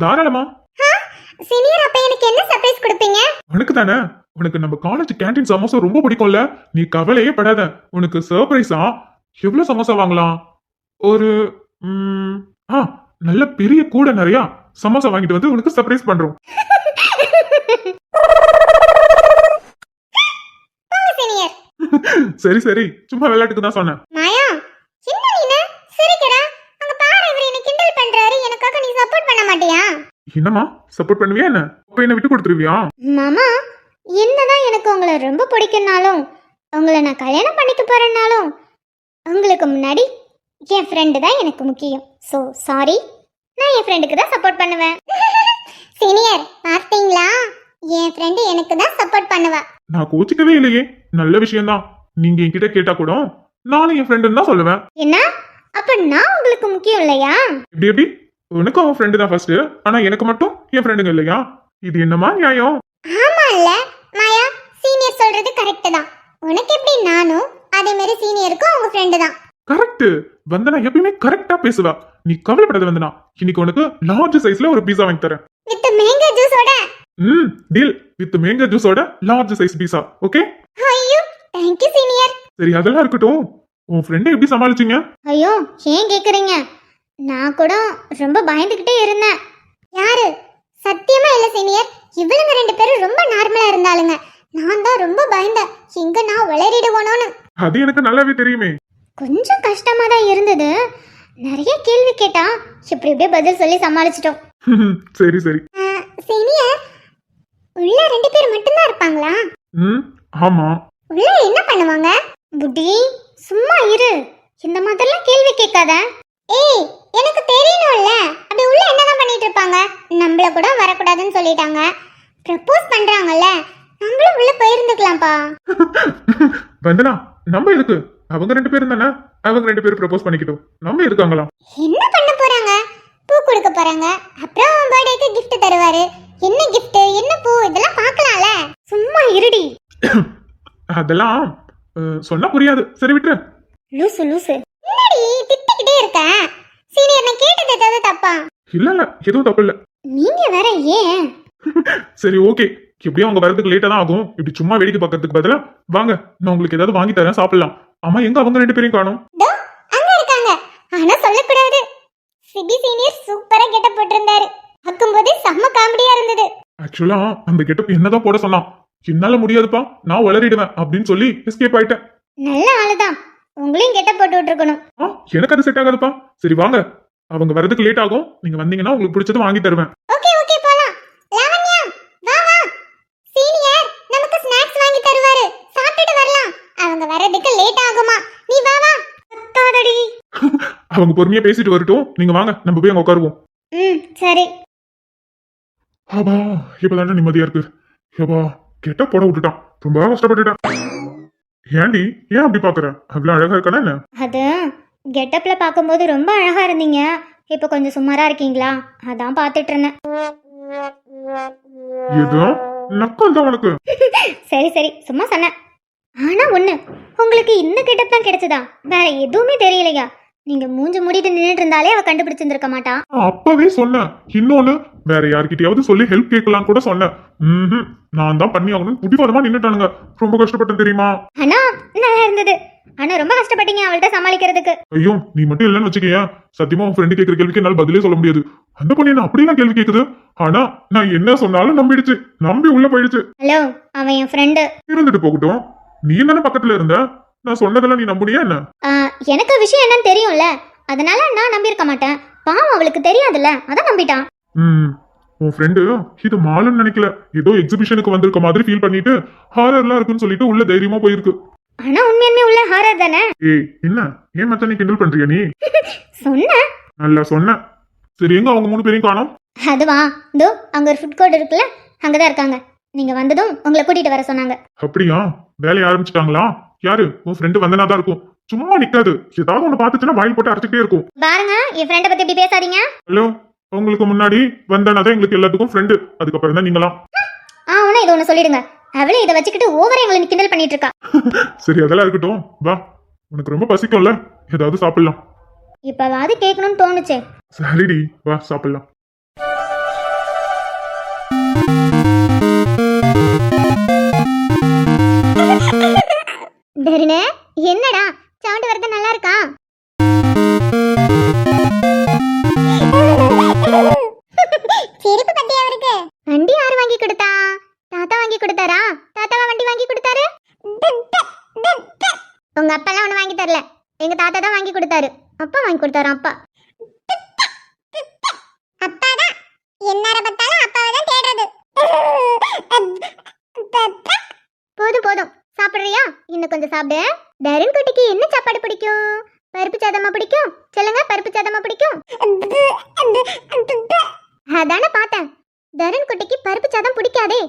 தாராளமா. சீனியர், அப்ப எனக்கு என்ன சர்ப்ரைஸ் கொடுப்பீங்க? உனக்கு தானே. உனக்கு நம்ம காலேஜ் கேண்டீன் சமோசா ரொம்ப பிடிக்கும்ல. நீ கவலையே படாத. உனக்கு சர்ப்ரைஸா எவ்வளவு சமோசா வாங்கலாம்? ஒரு நல்ல பெரிய கூட நிறைய சமோசா வாங்கிட்டு வந்து உனக்கு சர்ப்ரைஸ் பண்றோம். சீனியர். சரி சரி, சும்மா விளையாட்டுக்கு தான் சொன்னேன். மாயா, என்ன நீனு சிரிக்கிறா? அங்க பாரு, இவர் என்ன கிண்டல் பண்றாரு. எனக்காக நீ சப்போர்ட் பண்ண மாட்டியா? என்னம்மா, சப்போர்ட் பண்ணுவியா என்ன? அப்ப என்ன விட்டு கொடுத்துருவியா? மாமா, என்னதான் எனக்கு உங்களை ரொம்ப பிடிக்கும்னாலும், உங்களை நான் கல்யாணம் பண்ணிக்க போறேன்னாலும், உங்களுக்கு முன்னாடி என் ஃப்ரெண்டு தான் எனக்கு முக்கியம். ஸோ சாரி, நான் என் ஃப்ரெண்டுக்கு தான் சப்போர்ட் பண்ணுவேன். சீனியர், பார்த்தீங்களா? என் ஃப்ரெண்டு எனக்கு தான் சப்போர்ட் பண்ணுவா. நான் கோச்சிக்கவே இல்லையே. நல்ல விஷயம்தான். நீங்க என்கிட்ட கேட்டா கூட நானும் என் ஃப்ரெண்டுன்னு தான் சொல்லுவேன். என்ன? அப்ப நான் உங்களுக்கு முக்கியம் இல்லையா? எப்படி எப்படி? உனக்கு அவன் ஃப்ரெண்டு தான் ஃபர்ஸ்ட், ஆனா எனக்கு மட்டும் என் ஃப்ரெண்டுங்க இல்லையா? இது என்னமா நியாயம்? ஆமா இல்ல மாயா, சீனியர் சொல்றது கரெக்ட் தான். உனக்கு எப்படி நானும், அதே மாதிரி சீனியருக்கும் அவங்க ஃப்ரெண்டு தான். கரெக்ட். வந்தனா எப்பயுமே கரெக்டா பேசுவா. நீ கவலைப்படாத வந்தனா. இன்னைக்கு உனக்கு லார்ஜ் சைஸ்ல ஒரு பீஸா வாங்கி தரேன். வித் மேங்கோ ஜூஸோட. டீல். வித் மேங்கோ ஜூஸோட லார்ஜ் சைஸ் பீஸா. ஓகே? ஐயோ, थैंक यू சீனியர். சரி, அதெல்லாம் இருக்கட்டும். உன் ஃப்ரெண்டை எப்படி சமாளிச்சீங்க? ஐயோ, ஏன் கேக்குறீங்க? நான் கூட ரொம்ப பயந்துகிட்டே இருந்தேன். யாரு? சத்தியமா இல்ல சீனியர். இவளுங்க ரெண்டு பேரும் ரொம்ப நார்மலா இருந்தாளுங்க. நான் தான் ரொம்ப பயந்தேன், எங்க நான் வளரிடுவோனோன்னு. அது எனக்கு நல்லாவே தெரியுமே. கொஞ்சம் கஷ்டமா தான் இருந்தது. நிறைய கேள்வி கேட்டா இப்படி இப்படியே பதில் சொல்லி சமாளிச்சிட்டோம். சரி சரி. சீனியர், உள்ள ரெண்டு பேர் மட்டும்தான் இருப்பாங்களா? ஆமா. உள்ள என்ன பண்ணுவாங்க? புட்டி, சும்மா இரு. இந்த மாதிரிலாம் கேள்வி கேட்காத. ஏய், எனக்கு தெரியணும்ல. அப்படி உள்ள என்னதான் பண்ணிட்டு இருப்பாங்க? நம்மள கூட வரக்கூடாதுன்னு சொல்லிட்டாங்க. ப்ரப்போஸ் பண்றாங்கல்ல, நம்மளும் உள்ள போயிருந்துக்கலாம்ப்பா. வந்தனா, நம்ம எதுக்கு? அவங்க ரெண்டு பேரும் தானே. அவங்க ரெண்டு பேரும் ப்ரப்போஸ் பண்ணிக்கிட்டோம். நம்ம இருக்காங்களா? என்ன பண்ண போறாங்க? பூ கொடுக்க போறாங்க. அப்புறம் பர்த்டேக்கு gift தருவாரு. என்ன gift, என்ன பூ, இதெல்லாம் பார்க்கலாம்ல. சும்மா இருடி. அதெல்லாம் சொன்னா புரியாது. சரி விட்டுரு. லூசு லூசு. என்னடி திட்டிக்கிட்டே இருக்க? சீனியர், நான் கேட்டது ஏதாவது தப்பா? இல்ல இல்ல, எதுவும் தப்பு இல்ல. நீங்க வேற ஏன்? சரி ஓகே. எப்படியும் அவங்க வரதுக்கு லேட்டா தான் ஆகும். இப்படி சும்மா வேடிக்கை பார்க்கறதுக்கு பதிலா வாங்க, நான் உங்களுக்கு ஏதாவது வாங்கி தரேன், சாப்பிடலாம். ஆமா, எங்க அவங்க ரெண்டு பேரையும் காணோம்? அங்க இருக்காங்க. ஆனா சொல்லக்கூடாது. சிபி சீனியர் சூப்பரா கெட்டப் போட்டிருந்தாரு. பார்க்கும்போது செம்ம காமெடியா இருந்தது. ஆக்சுவலா அந்த கெட்டப் என்னதான் போட சொன்னான். என்னால முடியாதுப்பா, நான் வளரிடுவேன் அப்படின்னு சொல்லி எஸ்கேப் ஆயிட்டேன். நல்ல ஆளுதான். உங்களையும் கெட்டப் போட்டு விட்டுருக்கணும். எனக்கு அது செட் ஆகாதுப்பா. சரி வாங்க, அவங்க வரதுக்கு லேட் ஆகும். நீங்க வந்தீங்கன்னா உங்களுக்கு பிடிச்சது வாங்கி தருவேன். ஓகே ஓகே, போலாம். லாவண்யா, வா வா. சீனியர் நமக்கு ஸ்நாக்ஸ் வாங்கி தருவாரு. சாப்பிட்டுட்டு வரலாம். அவங்க வரதுக்கு லேட் ஆகுமா? நீ வா வா. கத்தாதடி. அவங்க பொறுமையா பேசிட்டு வரட்டும். நீங்க வாங்க, நம்ம போய் அங்க உட்காருவோம். சரி. ஆபா, இப்பதானே நிம்மதியா இருக்கு. ஏபா, கெட்ட போட விட்டுட்டான். ரொம்ப கஷ்டப்பட்டுட்டான். ஏண்டி, ஏன் அப்படி பாக்குற? அவ்வளவு அழகா இருக்கானா என்ன? அது கெட்டப்ல பாக்கும்போது ரொம்ப அழகா இருந்தீங்க. இப்ப கொஞ்சம் சுமாரா இருக்கீங்களா, அதான் பாத்துட்டு இருந்தேன். ஏதோ நக்கல் தான் உனக்கு. சரி சரி, சும்மா சொன்னேன். ஆனா ஒண்ணு, உங்களுக்கு இந்த கெட்டப் தான் கிடைச்சதா? வேற எதுவுமே தெரியலையா? நீங்க மூஞ்சி மூடிட்டு நின்னுட்டு இருந்தாலே அவ கண்டுபிடிச்சிருந்திருக்க மாட்டா. அப்பவே சொன்னேன். இன்னொன்னு, வேற யார்கிட்டயாவது சொல்லி ஹெல்ப் கேட்கலாம் கூட சொன்னேன். நான் தான் பண்ணி ஆகணும். புடிவாதமா நின்னுட்டானுங்க. ரொம்ப கஷ்டப்பட்டேன் தெரியுமா? ஆனா நல்லா இருந்தது. ஆனா ரொம்ப கஷ்டப்பட்டீங்க அவள்கிட்ட சமாளிக்கிறதுக்கு. ஐயோ, நீ மட்டும் இல்லன்னு வச்சுக்கேன், சத்தியமா உன் ஃப்ரெண்டு கேட்கிற கேள்விக்கு என்னால பதிலே சொல்ல முடியாது. அந்த பொண்ணு என்ன அப்படியெல்லாம் கேள்வி கேக்குது. ஆனா நான் என்ன சொன்னாலும் நம்பிடுச்சு. நம்பி உள்ள போயிடுச்சு. ஹலோ, அவன் என் ஃப்ரெண்டு. இருந்துட்டு போகட்டும். நீ தானே பக்கத்துல இருந்த. நான் சொன்னதெல்லாம் நீ நம்புனியா என்ன? எனக்கு விஷயம் என்னன்னு தெரியும்ல, அதனால நான் நம்பி இருக்க மாட்டேன். பாவம், அவளுக்கு தெரியாதுல்ல, அதான் நம்பிட்டான். உன் ஃப்ரெண்டு இது மாலுன்னு நினைக்கல, ஏதோ எக்ஸிபிஷனுக்கு வந்திருக்க மாதிரி ஃபீல் பண்ணிட்டு ஹாரர்லாம் இருக்குன்னு சொல்லிட்டு உள்ள தைரியமா போயிருக்கு. ஆனா உண்மையுமே உள்ள ஹாரர் தானே? ஏய், என்ன ஏன் மச்சான் நீ கிண்டல் பண்றியா நீ? சொன்ன நல்லா சொன்ன. சரி, எங்க அவங்க மூணு பேரையும் காணோம்? அதுவா, இதோ அங்க ஒரு ஃபுட் கோர்ட் இருக்குல்ல, அங்கதான் இருக்காங்க. நீங்க வந்ததும் உங்களை கூட்டிட்டு வர சொன்னாங்க. அப்படியா? வேலையை ஆரம்பிச்சிட்டாங்களா? யாரு? உன் ஃப்ரெண்டு வந்தனாதான் இருக்கும். சும்மா நிக்காது. ஏதாவது ஒண்ணு பாத்துச்சுன்னா வாயில் போட்டு அரைச்சிட்டே இருக்கும். பாருங்க, என் ஃப்ரெண்ட பத்தி இப்படி பேசாதீங்க. ஹலோ, உங்களுக்கு முன்னாடி வந்தனாதான் எங்களுக்கு எல்லாத்துக்கும் ஃப்ரெண்டு. அதுக்கப்புறம் தான் நீங்களாம். உன இது ஒண்ணு சொல்லிடுங்க. அவளே இதை வச்சுக்கிட்டு ஓவரா எங்களை கிண்டல் பண்ணிட்டு இருக்கா. சரி, அதெல்லாம் இருக்கட்டும். வா, உனக்கு ரொம்ப பசிக்கும்ல, ஏதாவது சாப்பிடலாம். இப்பவாது கேட்கணும்னு தோணுச்சு. சரிடி, வா சாப்பிடலாம். தருணே, என்னடா சவுண்ட் வரது நல்லா இருக்கா? சிரிப்பு பத்தியா இருக்கு. வண்டி யாரு வாங்கி கொடுத்தா? தாத்தா வாங்கி கொடுத்தாரா? தாத்தாவா வண்டி வாங்கி கொடுத்தாரு? உங்க அப்பா எல்லாம் ஒண்ணு வாங்கி தரல, எங்க தாத்தா தான் வாங்கி கொடுத்தாரு. அப்பா வாங்கி கொடுத்தாரு. அப்பா அப்பாதான் என்னற பத்தாலும் அப்பாவை தான் தேடுறது. போதும் போதும், சாப்பிடுறியா? இன்னும் கொஞ்சம் சாப்பிடு. தருண் குட்டிக்கு என்ன சாப்பாடு பிடிக்கும்? பருப்பு சாதமா பிடிக்கும்? சொல்லுங்க, பருப்பு சாதமா பிடிக்கும்? அதானே பார்த்தேன். தருண் குட்டிக்கு பருப்பு சாதம் பிடிக்காதே.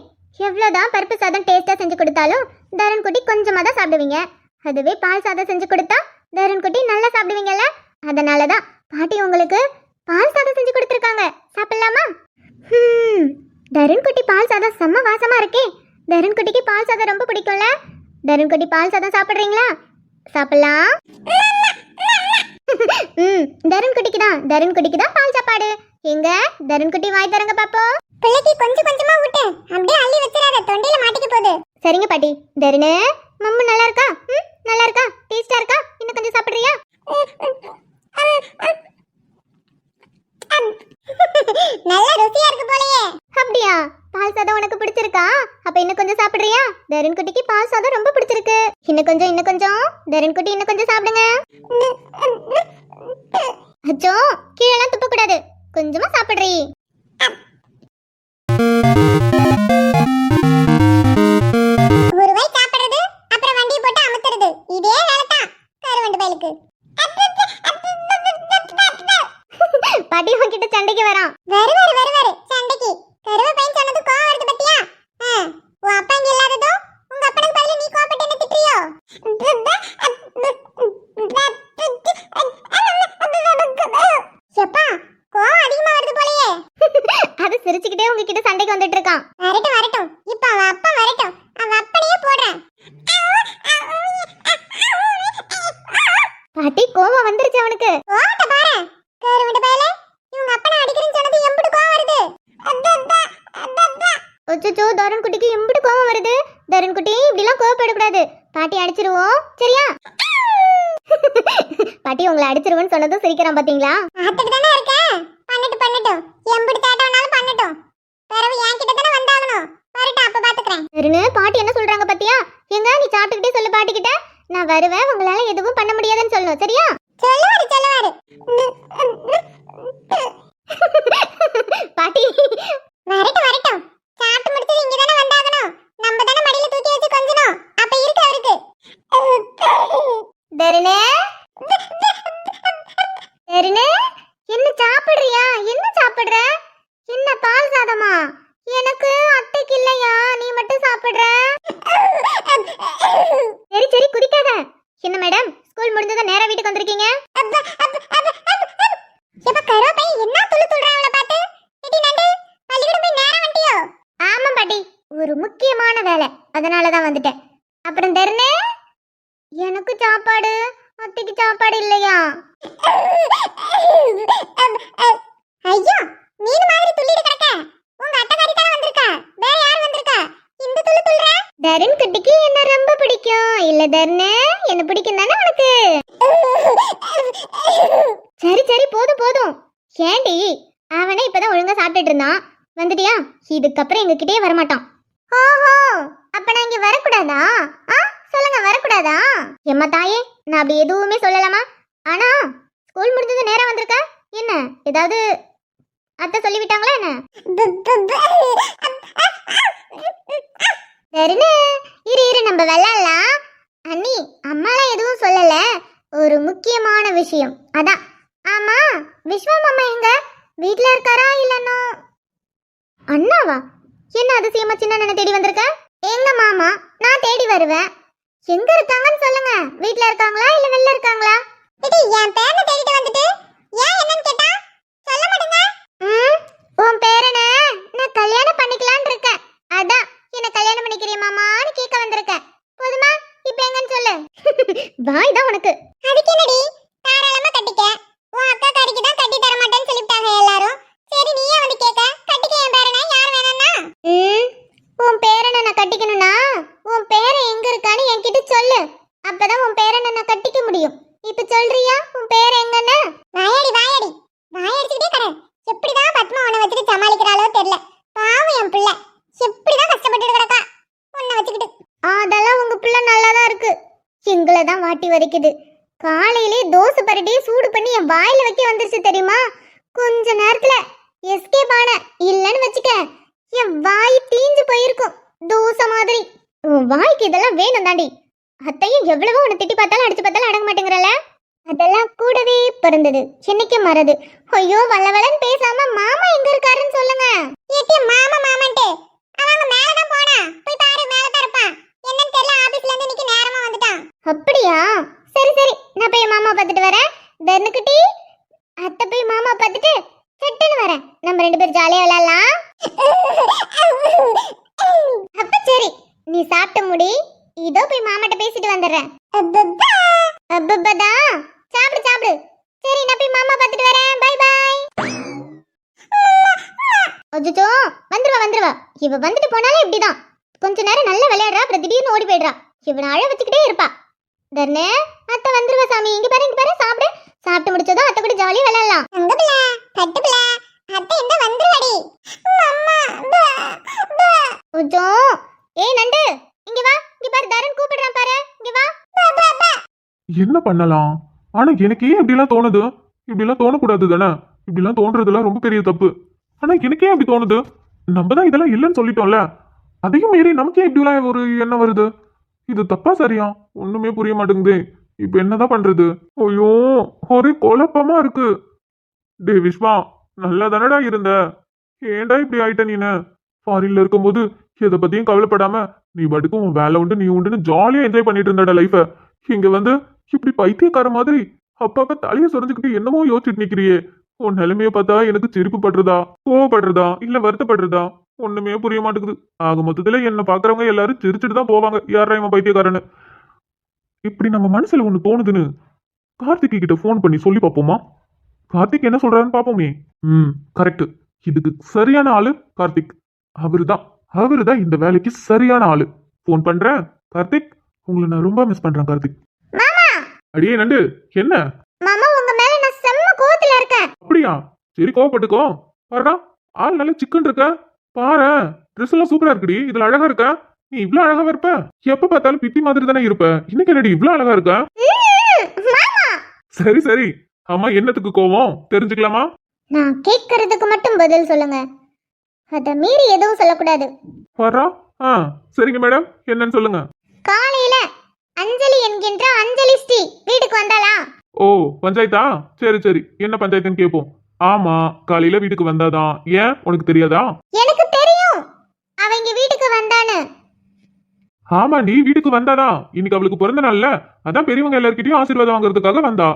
எவ்வளவுதான் பருப்பு சாதம் டேஸ்டா செஞ்சு கொடுத்தாலும் தருண் குட்டி கொஞ்சமா தான் சாப்பிடுவீங்க. அதுவே பால் சாதம் செஞ்சு கொடுத்தா தருண் குட்டி நல்லா சாப்பிடுவீங்கல்ல. அதனாலதான் பாட்டி உங்களுக்கு பால் சாதம் செஞ்சு கொடுத்துருக்காங்க. சாப்பிடலாமா? தருண் குட்டி பால் சாதம் செம்ம வாசமா இருக்கே. தருண் குட்டிக்கு பால் சாதம் ரொம்ப பிடிக்கும்ல. தருண் குட்டி பால் சாதம் சாப்பிடுறீங்களா? சாப்பிடலாம். தருண் குட்டிக்கு தான் பால் சாப்பாடு. எங்க தருண் குட்டி வாய் தரங்க பாப்போம். பிள்ளைக்கு கொஞ்சம் கொஞ்சமா விட்டு அப்படியே அள்ளி வச்சிராத, தொண்டையில மாட்டிக்க போகுது. சரிங்க பாட்டி. தருணு, மம்மு நல்லா இருக்கா? நல்லா இருக்கா? டேஸ்டா இருக்கா? இன்னும் கொஞ்சம் சாப்பிடுறியா? நல்லா ருசியா இருக்கு போலயே. அப்படியா? பால் சாதம் உனக்கு பிடிச்சிருக்கா? அப்ப இன்னும் கொஞ்சம் சாப்பிடுறியா? தருண் குட்டிக்கு பால் சாதம் ரொம்ப பிடிச்சிருக்கு. இன்னும் கொஞ்சம். தருண் குட்டி இன்னும் கொஞ்சம் சாப்பிடுங்க. அச்சோ, கீழெல்லாம் துப்ப கூடாது. கொஞ்சமா சாப்பிடுறீ. ஒரு வாய் சாப்பிடுறது, அப்புறம் வண்டியை போட்டு அமுத்துறது, இதே வேலை தான் கருவண்டு பயலுக்கு. பாட்டி உன்கிட்ட சண்டைக்கு வரான். வருவாரு சண்டைக்கு. கருவ பையன் சொன்னது கோவம் வருது பத்தியா? உன் அப்பா இங்க இல்லாததோ உங்க அப்பனுக்கு பதிலா நீ கோவப்பட்டு என்ன திட்டுறியோ? எப்பா, கோவம் அதிகமா வருது போலயே. அது சிரிச்சுக்கிட்டே உங்ககிட்ட சண்டைக்கு வந்துட்டு இருக்கான். வரட்டும். இப்ப அவன் அப்பா வரட்டும். அவன் அப்பனையே போடுறேன். பாட்டி, கோவம் வந்துருச்சு அவனுக்கு. கோவத்தை பாரு. கருவண்டு பயலே, இவங்க அப்பனை அடிக்கிறேன்னு சொன்னது எம்புட்டு கோவம் வருது. அச்சோ, தருண் குட்டிக்கு எம்புட்டு கோவம் வருது. தருண் குட்டி, இப்படிலாம் கோவப்படக்கூடாது. பாட்டி அடிச்சிருவோம், சரியா? பாட்டி உங்களை அடிச்சிருவோன்னு சொன்னதும் சிரிக்கிறான் பாத்தீங்களா? ஆத்துக்கு தானே இருக்கேன். பண்ணட்டும். எம்புட்டு தேட்டவனாலும் பண்ணட்டும். பிறகு என் கிட்ட தானே வந்தாகணும். வரட்டும், அப்ப பாத்துக்கிறேன். தருணு, பாட்டி என்ன சொல்றாங்க பாத்தியா? எங்க நீ சாப்பிட்டுக்கிட்டே சொல்லு பாட்டி கிட்ட. நான் வருவேன், உங்களால எதுவும் பண்ண முடியாதுன்னு சொல்லணும், சரியா? சொல்லுவாரு. பாட்டி வரட்டும். சாப்பிட்டு முடிச்சது இங்க தானே வந்தாகணும். நம்ம தானே மடியில தூக்கி வச்சு கொஞ்சணும். அப்ப இருக்கு அவருக்கு. தருணே, என்ன சாப்பிடுறியா? என்ன சாப்பிடுற? என்ன பால் சாதமா? எனக்கு அத்தைக்கு இல்லையா? நீ மட்டும் சாப்பிடுற. சரி குடிக்காத. என்ன மேடம், ஸ்கூல் முடிஞ்சத நேரா வீட்டுக்கு வந்திருக்கீங்க? எப்ப கரோப்பை என்ன துள்ளுறாங்கள பாத்து. எடி நண்டு, பள்ளிக்கூடம் போய் நேரா வந்துட்டியோ? ஆமா பாட்டி, ஒரு முக்கியமான வேலை, அதனால தான் வந்துட்டேன். அப்புறம் தருணே, எனக்கு சாப்பாடு, அத்தைக்கு சாப்பாடு இல்லையா? ஐயோ, மீன் மாதிரி துள்ளிட்டு கிடக்க. உங்க அத்தைக்காரி தான் வந்திருக்கா. வேற யார் வந்திருக்கா? இந்த துள்ளுற. தருண் குட்டிக்கு என்ன ரொம்ப பிடிக்கும் இல்ல தருணே? என்ன பிடிக்கும் தானே உனக்கு? சரி போதும். ஏண்டி, அவனே இப்பதான் ஒழுங்கா சாப்பிட்டுட்டு இருந்தான். வந்துட்டியா? இதுக்கப்புறம் எங்க கிட்டே வரமாட்டான். ஓஹோ, அப்ப நான் இங்க வரக்கூடாதா? சொல்லுங்க, வரக்கூடாதா? எம்மா தாயே, நான் அப்படி எதுவுமே சொல்லலாமா? ஆனா ஸ்கூல் முடிஞ்சது நேரா வந்திருக்க. என்ன ஏதாவது அத்தை சொல்லிவிட்டாங்களா என்ன? சரின்னு இரு நம்ம விளையாடலாம். அண்ணி, அம்மாலாம் எதுவும் சொல்லல. ஒரு முக்கியமான விஷயம் அதான். ஆமா, விஸ்வா மாமா எங்க? வீட்ல இருக்காரா இல்லன்னா? அண்ணாவா? என்ன அதிசயமா சின்ன அண்ணனை தேடி வந்திருக்க? எங்க மாமா, நான் தேடி வருவேன். எங்க இருக்காங்கன்னு சொல்லுங்க. வீட்ல இருக்காங்களா இல்ல வெளில இருக்காங்களா? என் பேரனை தேடிட்டு வந்துட்டு ஏன் என்னன்னு கேட்டா சொல்ல மாட்டேங்க. உன் பேரனை நான் கல்யாணம் பண்ணிக்கலாம்னு இருக்கேன். அதான் என்ன கல்யாணம் பண்ணிக்கிறிய மாமான்னு கேட்க வந்திருக்கேன். போதுமா? இப்போ எங்கன்னு சொல்லு. வாய் தான் உனக்கு. அதுக்கு என்னடி, தாராளமா கட்டிக்க. உன் அக்கா காரிக்கு தான் கட்டி தர மாட்டேன்னு சொல்லிட்டாங்க எல்லாரும். சரி, நீயே வந்து கேட்க. கட்டிக்க என் பேரனை, யார் வேணாம்னா? சொல்லு, அப்பதான் உன் பேரனை நான் கட்டிக்க முடியும். இப்ப சொல்றியா உன் பேர் எங்கன்னு? வாயாடி வாயாடி வாயடிச்சுக்கிட்டே கடை. எப்படிதான் பத்மா உன்னை வச்சுட்டு சமாளிக்கிறாளோ தெரியல. பாவம் என் பிள்ளை எப்படிதான் கஷ்டப்பட்டு கிடக்கா உன்னை வச்சுக்கிட்டு. அதெல்லாம் உங்க பிள்ளை நல்லாதான் இருக்கு. எங்களை தான் வாட்டி வரைக்குது. காலையிலே தோசை பரட்டியே சூடு பண்ணி என் வாயில வைக்க வந்துருச்சு தெரியுமா? கொஞ்ச நேரத்துல எஸ்கேப் ஆன. இல்லன்னு வச்சுக்க என் வாய் தீஞ்சு போயிருக்கும் தோசை மாதிரி. உன் வாய்க்கு இதெல்லாம் வேணும் தாண்டி. அத்தையும் எவ்வளவோ உன்னை திட்டி பார்த்தாலும் அடிச்சு பார்த்தாலும் அடங்க மாட்டேங்கிறல. அதெல்லாம் கூடவே பிறந்தது என்னைக்கு மறது. ஐயோ வளவளன்னு பேசாம மாமா எங்க இருக்காருன்னு சொல்லுங்க. ஏட்டி மாமா மாமான்ட்டு அவங்க மேல தான் போனா. போய் பாரு மேல தான் இருப்பான். என்னன்னு தெரியல ஆபீஸ்ல இருந்து இன்னைக்கு நேரமா வந்துட்டான். அப்படியா? சரி சரி நான் போய் மாமா பார்த்துட்டு வரேன். தர்னுக்குட்டி அத்தை போய் மாமா பார்த்துட்டு சட்டுன்னு வரேன். நம்ம ரெண்டு பேரும் ஜாலியா விளையாடலாம். அப்ப சரி நீ சாப்பிட்ட முடி. இதோ போய் மாமாட்ட பேசிட்டு வந்துடுறேன். அப்பப்பதா சாப்பிடு சாப்பிடு. சரி நான் போய் மாமா பார்த்துட்டு வரேன். By by. அஜிச்சோ வந்துருவா. இவ வந்துட்டு போனாலே இப்படிதான். கொஞ்ச நேரம் நல்லா விளையாடுறா, அப்புறம் திடீர்னு ஓடி போயிடுறா. இவனை அழ வச்சுக்கிட்டே இருப்பா. தர்ணே அத்தை வந்துருவா சாமி. இங்க பாரு சாப்பிடு. சாப்பிட்டு முடிச்சதும் அத்தை கூட ஜாலியா விளையாடலாம். அங்க பிள்ளை கட்டு பிள்ளை அத்தை எங்க வந்துருவாடி. உஜோ ஏய் நண்டு இங்க வா. இங்க பாரு தரன் கூப்பிடுறான் பாரு. இங்க வா. என்ன பண்ணலாம்? ஆனா எனக்கு ஏன் இப்படிலாம் தோணுது? இப்படிலாம் தோணக்கூடாது தானே. இப்படிலாம் தோன்றதுலாம் ரொம்ப பெரிய தப்பு. ஆனா எனக்கே அப்படி தோணுது. நம்ம தான் இதெல்லாம் இல்லைன்னு சொல்லிட்டோம்ல. அதையும் மீறி நமக்கே இப்படிலாம் ஒரு எண்ணம் வருது. இது தப்பா சரியா ஒண்ணுமே புரிய மாட்டேங்குது. இப்ப என்னதான் பண்றது? ஐயோ ஒரே குழப்பமா இருக்கு. டே விஸ்வா நல்லா தானடா இருந்த. ஏன்டா இப்படி ஆயிட்ட நீனு? ஃபாரின்ல இருக்கும்போது எதை பத்தியும் கவலைப்படாம நீ பாட்டுக்கும் உன் வேலை உண்டு நீ உண்டுன்னு ஜாலியா என்ஜாய் பண்ணிட்டு இருந்தாடா லைஃப. இங்க வந்து இப்படி பைத்தியக்கார மாதிரி அப்பாக்க தலைய சொரிஞ்சுக்கிட்டு என்னமோ யோசிச்சுட்டு நிக்கிறியே. உன் நிலைமைய பார்த்தா எனக்கு சிரிப்பு படுறதா கோவப்படுறதா இல்ல வருத்தப்படுறதா ஒண்ணுமே புரிய மாட்டேங்குது. ஆக மொத்தத்துல என்ன பாக்குறவங்க எல்லாரும் சிரிச்சுட்டு தான் போவாங்க. யாரா இவன் பைத்தியக்காரன்னு. இப்படி நம்ம மனசுல ஒண்ணு தோணுதுன்னு கார்த்திக் கிட்ட போன் பண்ணி சொல்லி பாப்போமா? கார்த்திக் என்ன சொல்றாருன்னு பாப்போமே. கரெக்ட். இதுக்கு சரியான ஆளு கார்த்திக். அவருதான் இந்த வேலைக்கு சரியான ஆளு. போன் பண்றேன். கார்த்திக் உங்களை நான் ரொம்ப மிஸ் பண்றேன் கார்த்திக். அடியே நண்டு என்ன? மாமா உங்க மேல நான் செம்ம கோவத்துல இருக்கேன். அப்படியா? சரி கோவப்பட்டுக்கோ. பாருடா ஆள் நல்ல சிக்கன் இருக்க. பாரு ட்ரெஸ் எல்லாம் சூப்பரா இருக்குடி. இதுல அழகா இருக்க. நீ இவ்ளோ அழகா இருப்ப? எப்ப பார்த்தாலும் பித்தி மாதிரி தானே இருப்ப. இன்னைக்கு என்னடி இவ்ளோ அழகா இருக்க? சரி ஆமா என்னத்துக்கு கோவம் தெரிஞ்சுக்கலாமா? நான் கேட்கறதுக்கு மட்டும் பதில் சொல்லுங்க. அத மீறி எதுவும் சொல்லக்கூடாது. பாரா சரிங்க மேடம் என்னன்னு சொல்லுங்க. காலையில அஞ்சலி என்கின்ற அஞ்சலி ஸ்ரீ வீட்டுக்கு வந்தாளா? ஓ பஞ்சாயத்தா? சரி என்ன பஞ்சாயத்துன்னு கேட்போம். ஆமா காலையில வீட்டுக்கு வந்தாதான். ஏன் உனக்கு தெரியாதா? எனக்கு தெரியும் அவங்க வீட்டுக்கு வந்தானு. ஆமாண்டி வீட்டுக்கு வந்தாதான். இன்னைக்கு அவளுக்கு பிறந்த நாள்ல அதான் பெரியவங்க எல்லார்கிட்டயும் ஆசீர்வாதம் வாங்குறதுக்காக வந்தா.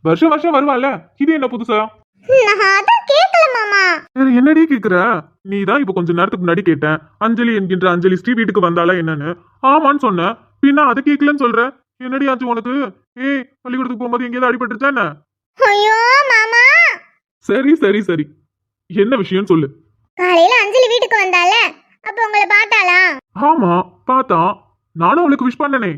வருஷம் வருவாள்ல. இது என்ன புதுசா? நான் அதான் கேட்கல மாமா. சரி என்னடி கேக்குற? நீ தான் இப்ப கொஞ்ச நேரத்துக்கு முன்னாடி கேட்டேன் அஞ்சலி என்கின்ற அஞ்சலி ஸ்ரீ வீட்டுக்கு வந்தாளா என்னன்னு. ஆமான்னு சொன்ன. பின்ன அதை கேட்கலன்னு சொல்ற. என்னடி ஆச்சு உனக்கு? பள்ளிக்கூடத்துக்கு போகும்போது எங்கேயாவது அடிபட்டுருச்சா என்ன? ஐயோ மாமா. சரி என்ன விஷயம் சொல்லு. காலையில அஞ்சலி வீட்டுக்கு வந்தால அப்ப உங்களை பார்த்தாளா? ஆமா பார்த்தா. நானும் அவளுக்கு விஷ் பண்ணனே.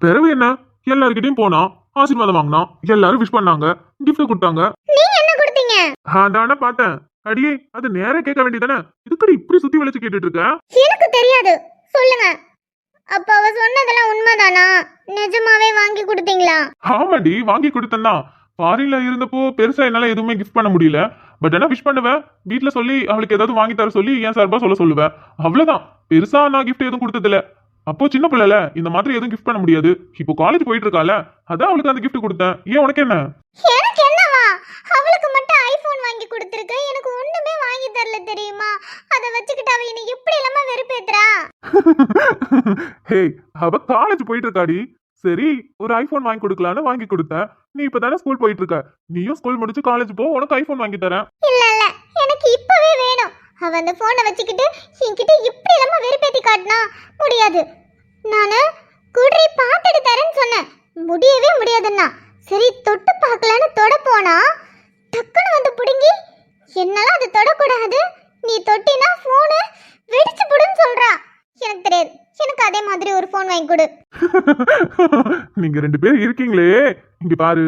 பிறகு என்ன? எல்லார்கிட்டயும் போனா ஆசீர்வாதம் வாங்கினா. எல்லாரும் விஷ் பண்ணாங்க. கிஃப்ட் கொடுத்தாங்க. நீங்க என்ன கொடுத்தீங்க? அதானே பார்த்தேன். அடியே அது நேரா கேட்க வேண்டியதானே. இதுக்கடி இப்படி சுத்தி வளைச்சு கேட்டுட்டு இருக்க? எனக்கு தெரியாது சொல்லுங்க. அப்ப அவ சொன்னதெல்லாம் உண்மைதானா? நிஜமாவே வாங்கி கொடுத்தீங்களா? ஆமாடி வாங்கி கொடுத்தேன்னா. ஃபாரின்ல இருந்தப்போ பெருசா என்னால எதுவுமே கிஃப்ட் பண்ண முடியல. பட் ஆனா விஷ் பண்ணுவேன். வீட்டுல சொல்லி அவளுக்கு ஏதாவது வாங்கி தர சொல்லி என் சார்பா சொல்லுவேன். அவ்வளவுதான். பெருசா நான் கிஃப்ட் எதுவும் கொடுத்ததில்ல. அப்போ சின்ன பிள்ளைல இந்த மாதிரி எதுவும் கிஃப்ட் பண்ண முடியாது. இப்போ காலேஜ் போயிட்டு இருக்கால அதான் அவளுக்கு அந்த கிஃப்ட் கொடுத்தேன். ஏன் உனக்கு என்ன? எனக்கு என்னவா? அவளுக்கு மட்டும் ஐபோன் வாங்கி கொடுத்திருக்க. எனக்கு ஒண்ணுமே வாங்கி தரல தெரியுமா? அத வச்சுக்கிட்டு அவ என்ன எப்படி இல்லாம வெறுப்பேத்துறா. அவ காலேஜ் போயிட்டு இருக்காடி. சரி ஒரு ஐபோன் வாங்கி கொடுக்கலான்னு வாங்கி கொடுத்தேன். நீ இப்பதானே ஸ்கூல் போயிட்டு இருக்க. நீயும் ஸ்கூல் முடிச்சு காலேஜ் போ. உனக்கு ஐபோன் வாங்கி தரேன். இல்ல எனக்கு இப்பவே வேணும். அவ அந்த போனை வச்சுக்கிட்டு என்கிட்ட இப்படி இல்லாம வெறுப்பேத்தி காட்டினா முடியாது. நானு குடரை பார்த்துட்டு தரேன்னு சொன்னேன். முடியவே முடியாதுன்னா. சரி தொட்டு பார்க்கலான்னு தொட போனா டக்குன்னு வந்து புடுங்கி என்னால அது தொடக்கூடாது. நீ தொட்டினா போனு வெடிச்சு போடுன்னு சொல்றா. எனக்கு தெரியாது. எனக்கு அதே மாதிரி ஒரு ஃபோன் வாங்கி கொடு. நீங்க 2 பேர் இருக்கீங்களே, இங்க பாரு.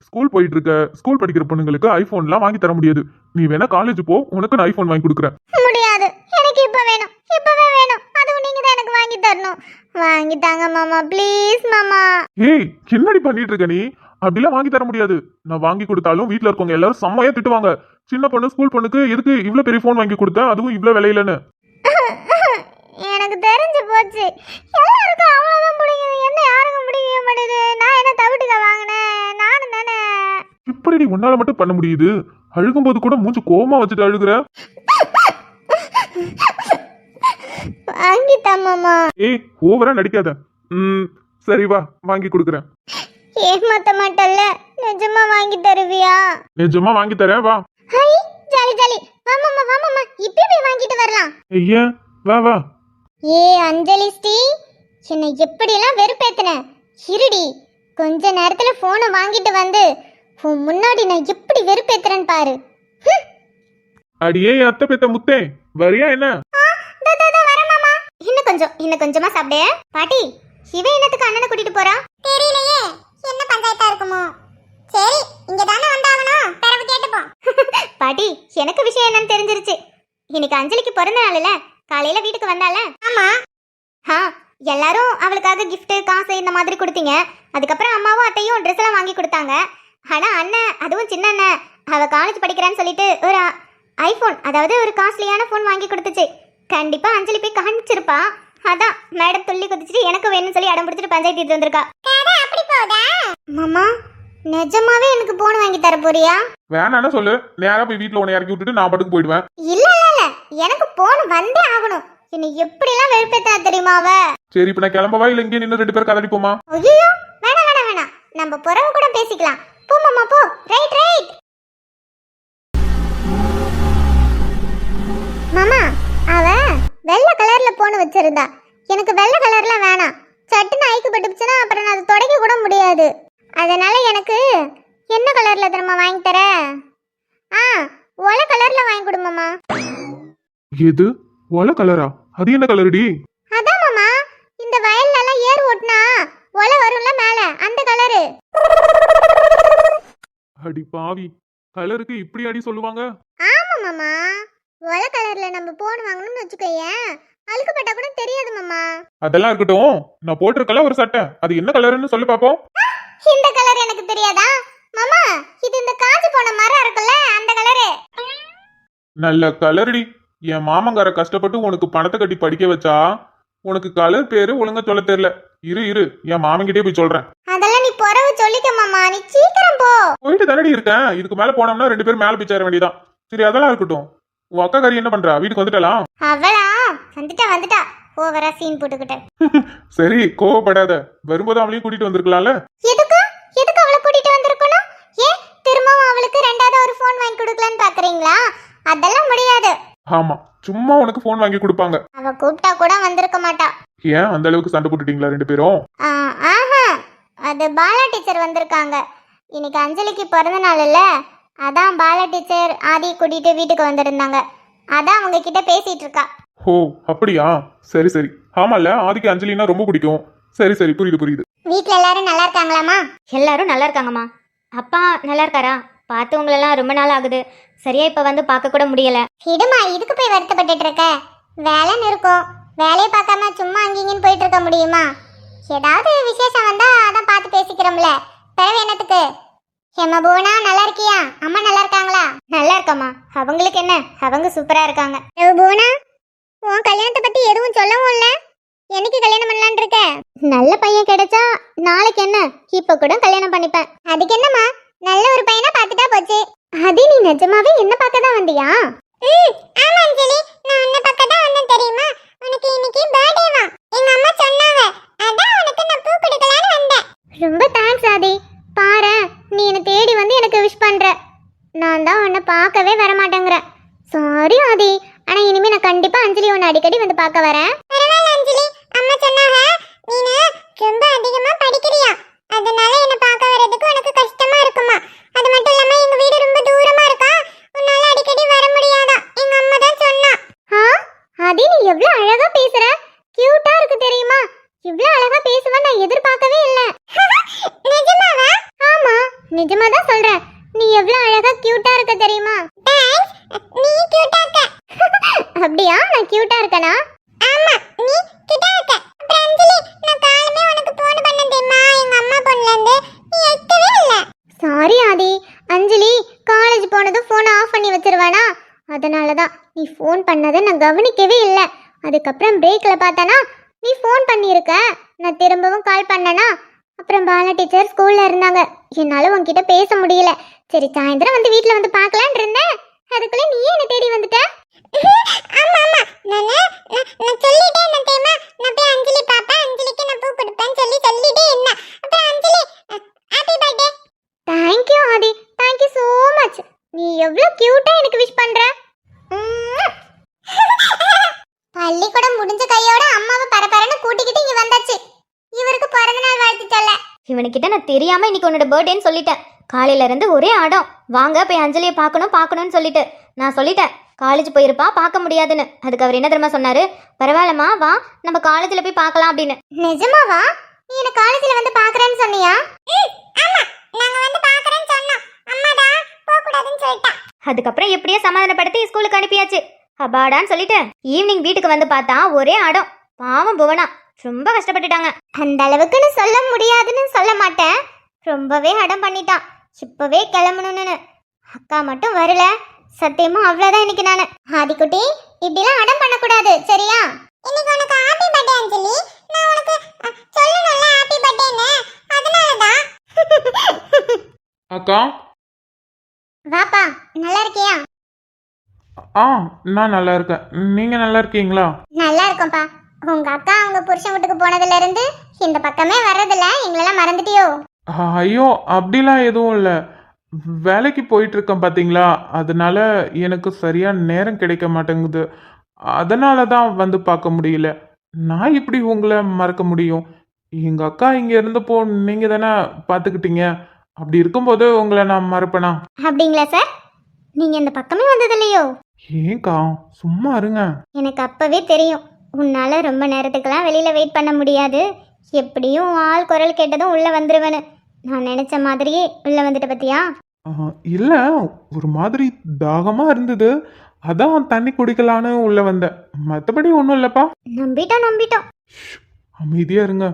ஸ்கூல் போயிட்டு இருக்க, ஸ்கூல் படிக்கிற பொண்ணுங்களுக்கு ஐபோன்லாம் வாங்கி தர முடியாது. நீ வேணா காலேஜ் போ, உனக்கு நான் ஐபோன் வாங்கி கொடுக்குறேன். முடியாது, எனக்கு இப்ப வேணும், இப்பவே வேணும். அதுவும் நீங்க தான் எனக்கு வாங்கி தரணும். வாங்கி தாங்க மாமா, ப்ளீஸ் மாமா. ஏய், என்னடி பண்ணிட்டு இருக்க நீ? அப்படிலாம் வாங்கி தர முடியாது. நான் வாங்கி கொடுத்தாலும் வீட்ல இருக்கவங்க எல்லாரும் செம்மையா திட்டுவாங்க. சின்ன பொண்ணு ஸ்கூல் பொண்ணுக்கு எதுக்கு இவ்ளோ பெரிய ஃபோன் வாங்கி கொடுத்த, அதுவும் இவ்ளோ விலையிலன்னு. எனக்கு தெரிஞ்சு போச்சு. எல்லாருக்கும் அவ்வளவுதான் பிடிக்குது, என்ன யாருக்கும் பிடிக்க மாட்டேது. நான் என்ன தவிட்டுக்க வாங்கினேன், நானும் தானே. இப்படி உன்னால மட்டும் பண்ண முடியுது? அழுகும்போது கூட மூச்சு கோவமா வச்சுட்டு அழுகுற. வாங்கி தா மாமா. ஏய், ஓவரா நடிக்காத. சரி வா, வாங்கி கொடுக்குறேன். ஏமாத்த மாட்டல்ல, நிஜமா வாங்கி தருவியா? நிஜமா வாங்கி தரேன், வா. High, jolly jolly. வா மாமா, இப்பவே போய் வாங்கிட்டு வரலாம். ஐயா, வா வா. ஏ அஞ்சலி ஸ்ரீ, என்னை எப்படியெல்லாம் வெறுப்பேத்தின. இருடி, கொஞ்ச நேரத்துல போனை வாங்கிட்டு வந்து உன் முன்னாடி நான் எப்படி வெறுப்பேத்துறேன்னு பாரு. அடியே அத்தை பெத்த முத்தே, வரியா என்ன? வரேன் மாமா. இன்னும் கொஞ்சமா சாப்பிடு. பாட்டி, இவன் என்னத்துக்கு அண்ணனை கூட்டிட்டு போறா? தெரியலையே, என்ன பஞ்சாயத்தா இருக்குமோ. சரி, இங்க தானே வந்தாகணும், பிறகு கேட்டுப்போம். பாட்டி, எனக்கு விஷயம் என்னன்னு தெரிஞ்சிருச்சு. இன்னைக்கு அஞ்சலிக்கு பிறந்த நாள்ல, காலையில வீட்டுக்கு வந்தால. ஆமா. எல்லாரும் அவளுக்காக gift, காசு இந்த மாதிரி கொடுத்தீங்க. அதுக்கப்புறம் அம்மாவும் அத்தையும் ட்ரெஸ் எல்லாம் வாங்கி கொடுத்தாங்க. ஆனா அண்ணன், அதுவும் சின்ன அண்ணன், அவ காலேஜ் படிக்கிறான்னு சொல்லிட்டு ஒரு ஐபோன், அதாவது ஒரு காஸ்ட்லியான ஃபோன் வாங்கி கொடுத்துச்சு. கண்டிப்பா அஞ்சலி போய் காமிச்சிருப்பா. அதான் மேடம் துள்ளி குதிச்சுட்டு எனக்கு வேணும்னு சொல்லி அடம் பிடிச்சிட்டு பஞ்சாயத்து வந்திருக்கா. அப்படி போதா மாமா? நிஜமாவே எனக்கு போன் வாங்கி தர போறியா? வேணான்னு சொல்லு, நேரா போய் வீட்ல உன்னை இறக்கி விட்டுட்டு நான் பாட்டுக்கு போயிடுவேன். இல்ல, எனக்கு போன் வந்தே ஆகணும். என்ன எப்படி எல்லாம் வெறுப்பேத்தா தெரியுமா அவ? சரி, இப்ப நான் கிளம்பவா இல்ல இங்கே நின்று 2 பேர் கதடிப்போமா? ஐயோ, வேணாம், நம்ம புறவு கூட பேசிக்கலாம். போ மாமா போ. ரைட். மாமா, அவ வெள்ளை கலர்ல போன் வச்சிருந்தா. எனக்கு வெள்ளை கலர்ல வேணாம். சட்டுன்னு ஐக்கு பட்டுச்சுன்னா அப்புறம் நான் அதை தொடக்க கூட முடியாது. அதனால எனக்கு என்ன கலர்ல தெரியுமா வாங்கி தர? ஒலை கலர்ல வாங்கி கொடு மாமா. எது ஒலை கலரா? அது என்ன கலருடி? அதான் மாமா, இந்த வயல்ல எல்லாம் ஏர் ஓட்டுனா ஒலை வரும்ல மேல, அந்த கலரு. அடி பாவி, கலருக்கு இப்படி அடி சொல்லுவாங்க? ஆமா மாமா, ஒலை கலர்ல நம்ம போன் வாங்கணும்னு வச்சுக்கோயேன், அழுக்கு பட்டா கூட தெரியாது மாமா. அதெல்லாம் இருக்கட்டும், நான் போட்டிருக்கல ஒரு சட்டை, அது என்ன கலருன்னு சொல்லி பாப்போம். இந்த கலர் எனக்கு தெரியாதா மாமா? இது இந்த காஞ்சு போன மரம் இருக்குல்ல, அந்த கலரு. நல்ல கலருடி. என் மாமங்கார கஷ்டப்பட்டு உனக்கு பணத்தை கட்டி படிக்க வச்சா உனக்கு கலர் பேரு ஒழுங்கா சொல்ல தெரியல. இரு, என் மாமங்கிட்டே போய் சொல்றேன். அதெல்லாம் நீ பொறவு சொல்லிக்க மாமா, நீ சீக்கிரம் போ. போயிட்டு தானடி இருக்கேன். இதுக்கு மேல போனோம்னா 2 பேரும் மேல போய் சேர வேண்டியதான். சரி, அதெல்லாம் இருக்கட்டும். உன் அக்கா காரி என்ன பண்றா? வீட்டுக்கு வந்துட்டாலாம்? அவளா? வந்துட்டா ஓவரா சீன் போட்டுக்கிட்ட. சரி, கோவப்படாத. வரும்போது அவளையும் கூட்டிட்டு வந்திருக்கலாம்ல. எதுக்கு அவளை கூட்டிட்டு வந்திருக்கணும்? ஏன் திரும்பவும் அவளுக்கு ரெண்டாவது ஒரு போன் வாங்கி கொடுக்கலான்னு பாக்குறீங்களா? அதெல்லாம் முடியாது. ஆமா, சும்மா உனக்கு போன் வாங்கி கொடுப்பாங்க. அவ கூப்பிட்டா கூட வந்திருக்க மாட்டா. ஏன் அந்த அளவுக்கு சண்டை போட்டுட்டீங்களா 2 பேரும்? ஆஹா, அது பாலா டீச்சர் வந்திருக்காங்க. இன்னைக்கு அஞ்சலிக்கு பிறந்த நாள் இல்ல, அதான் பாலா டீச்சர் ஆதி கூட்டிட்டு வீட்டுக்கு வந்திருந்தாங்க. அதான் அவங்க கிட்ட பேசிட்டு இருக்கா. ஓ, அப்படியா? சரி. ஆமால, ஆதிக்கு அஞ்சலினா ரொம்ப பிடிக்கும். சரி, புரியுது. வீட்ல எல்லாரும் நல்லா இருக்காங்களாமா? எல்லாரும் நல்லா இருக்காங்கம்மா. அப்பா நல்லா இருக்காரா? பார்த்து உங்களெல்லாம் ரொம்ப நாள் ஆகுது. சரியா இப்ப வந்து பார்க்க கூட முடியல. இடுமா, இதுக்கு போய் வருத்தப்பட்டுட்டு இருக்க? வேலைன்னு இருக்கும், வேலையை பார்க்காம சும்மா அங்கிங்கன்னு போயிட்டு இருக்க முடியுமா? ஏதாவது விசேஷம் வந்தா அதான் பார்த்து பேசிக்கிறோம்ல, பிறகு என்னத்துக்கு? ஏம்மா பூனா, நல்லா இருக்கியா? அம்மா நல்லா இருக்காங்களா? நல்லா இருக்கம்மா. அவங்களுக்கு என்ன, அவங்க சூப்பரா இருக்காங்க. பூனா, உன் கல்யாணத்தை பத்தி எதுவும் சொல்லவும் இல்ல. என்னைக்கு கல்யாணம் பண்ணலான்னு இருக்க? நல்ல பையன் கிடைச்சா நாளைக்கு என்ன, இப்ப கூட கல்யாணம் பண்ணிப்பேன். அதுக்கு என்னம்மா, நல்ல ஒரு பையனா பார்த்துட்டா போச்சு. அது நீ நிஜமாவே என்ன பார்க்க தான் வந்தியா? ஆமா அஞ்சலி, நான் உன்னை பார்க்க தான் வந்தேன் தெரியுமா? உனக்கு இன்னைக்கு பர்த்டேவா? எங்க அம்மா சொன்னாங்க, அதான் உனக்கு நான் பூ கொடுக்கலான்னு வந்தேன். ரொம்ப தேங்க்ஸ் ஆதி. பாரு, நீ என்னை தேடி வந்து எனக்கு விஷ் பண்ற. நான் தான் உன்னை பார்க்கவே வர மாட்டேங்கிறேன். சாரி ஆதி, ஆனா இனிமே நான் கண்டிப்பா அஞ்சலி உன்னை அடிக்கடி வந்து பார்க்க வரேன். பரவாயில்ல அஞ்சலி, அம்மா சொன்னாங்க நீ ரொம்ப அதிகமா படிக்கிறியா, அதனால என்ன பார்க்க வரதுக்கு உனக்கு கஷ்டமா இருக்குமா. அது மட்டும் இல்லாம எங்க வீடு ரொம்ப தூரமா இருக்கா, உன்னால அடிக்கடி வர முடியாதா, எங்க அம்மா தான் சொன்னா. ஆதி, நீ எவ்வளவு அழகா பேசுற. பேசுவ நான் எதிர்பார்க்கவே இல்ல. நிஜமாவா? ஆமா, நிஜமா தான் சொல்றேன். நீ எவ்வளவு அழகா கியூட்டா இருக்க தெரியுமா? தேங்க்ஸ். நீ கியூட்டா இருக்க. அப்படியா? நான் கியூட்டா இருக்கனா? ஆமா, நீ கியூட்டா இருக்க. அப்புறம் அஞ்சலி, நான் காலையில உனக்கு போன் பண்ணேன் தெரியுமா? எங்க அம்மா போன்ல இருந்து நீ எடுக்கவே இல்ல. சாரி ஆதி. அஞ்சலி காலேஜ் போனதும் போனை ஆஃப் பண்ணி வச்சிருவானா, அதனால தான் நீ ஃபோன் பண்ணதை நான் கவனிக்கவே இல்லை. அதுக்கப்புறம் பிரேக்ல பார்த்தானா நீ ஃபோன் பண்ணியிருக்க. நான் திரும்பவும் கால் பண்ணனா, அப்புறம் பாலா டீச்சர் ஸ்கூல்ல இருந்தாங்க. என்னால உன்கிட்ட பேச முடியல. சரி சாயந்தரம் வந்து வீட்ல வந்து பார்க்கலான்னு இருந்தேன். அதுக்குள்ள நீயே என்ன தேடி வந்துட்ட. ஆமா ஆமா, நான் சொல்லிட்டே என்ன தெரியுமா? நான் போய் அஞ்சலி பாப்பேன், அஞ்சலிக்கு நான் பூ கொடுப்பேன்னு சொல்லிட்டே என்ன. அப்புறம் Anjali happy birthday. Thank you Aadhi, thank you so much. நீ எவ்வளவு கியூட்டா எனக்கு விஷ் பண்ற. பள்ளிக்கூடம் முடிஞ்ச கையோட அம்மாவை பரபரன்னு கூட்டிக்கிட்டு இங்க வந்தாச்சு. இவருக்கு பிறந்த நாள் வாழ்த்து சொல்ல. இவனுக்கிட்ட நான் தெரியாம இன்னைக்கு உன்னோட பர்த்டேன்னு சொல்லிட்டேன். காலையில இருந்து ஒரே ஆடம். வாங்க போய் அஞ்சலியை பார்க்கணும்னு சொல்லிட்டு நான் சொல்லிட்டேன். காலேஜ் போயிருப்பா, பார்க்க முடியாதுன்னு. அதுக்கு அவர் என்ன தெரியுமா சொன்னாரு? பரவாயில்லம்மா, வா நம்ம காலேஜ்ல போய் பார்க்கலாம் அப்படின்னு. நிஜமாவா? நீ என்ன காலேஜ்ல வந்து பார்க்கறேன்னு சொன்னியா? ஆமா, நாங்க வந்து பார்க்கறேன்னு சொன்னோம். அம்மா தான் போக கூடாதுன்னு சொல்லிட்டா. அதுக்கப்புறம் எப்படியோ சமாதானப்படுத்தி ஸ்கூலுக்கு அனுப்பியாச்சு. அபாடான்னு சொல்லிட்டு ஈவினிங் வீட்டுக்கு வந்து பார்த்தா ஒரே ஆடம். பாவம் புவனா ரொம்ப கஷ்டப்பட்டுட்டாங்க. அந்த அளவுக்குன்னு சொல்ல முடியாதுன்னு சொல்ல மாட்டேன். ரொம்பவே அடம் பண்ணிட்டான். இப்பவே கிளம்பணும்னு. அக்கா மட்டும் வரல. சத்தியமா அவ்வளவுதான் இன்னைக்கு நானு. ஆதிக்குட்டி, இப்படிலாம் அடம் பண்ணக்கூடாது சரியா? இன்னைக்கு உனக்கு ஹாப்பி பர்த்டே அஞ்சலி. நான் உனக்கு சொல்லணும்ல ஹாப்பி பர்த்டேன்னு, அதனாலதான். அக்கா. வாப்பா, நல்லா இருக்கியா? ஆ, நான் நல்லா இருக்கேன். நீங்க நல்லா இருக்கீங்களா? நல்லா இருக்கோம்ப்பா. உங்க அக்கா அவங்க புருஷன் வீட்டுக்கு போனதுல இருந்து இந்த பக்கமே வர்றதில்ல. எங்களெல்லாம் மறந்துட்டியோ? ஐயோ, அப்படிலாம் எதுவும் இல்லை. வேலைக்கு போயிட்டு இருக்கேன் பார்த்தீங்களா, அதனால எனக்கு சரியா நேரம் கிடைக்க மாட்டேங்குது. அதனால தான் வந்து பார்க்க முடியல. நான் இப்படி உங்களை மறக்க முடியும்? எங்க அக்கா இங்க இருந்தப்போ நீங்க தானே பார்த்துக்கிட்டீங்க. அப்படி இருக்கும்போது உங்களை நான் மறப்பேனா? அப்படிங்களா சார்? நீங்க இந்த பக்கமே வந்தது இல்லையோ? ஏன்க்கா சும்மா இருங்க. எனக்கு அப்பவே தெரியும், உன்னால ரொம்ப நேரத்துக்கெல்லாம் வெளியில வெயிட் பண்ண முடியாது. எப்படியும் உன் ஆள் குரல் கேட்டதும் உள்ள வந்துருவேன்னு. நான் நினைச்ச மாதிரியே உள்ள வந்துட்ட பத்தியா? இல்ல, ஒரு மாதிரி தாகமா இருந்தது, அதான் தண்ணி குடிக்கலான்னு உள்ள வந்தேன். மற்றபடி ஒன்றும் இல்லப்பா. நம்பிட்டோம். அமைதியா இருங்க.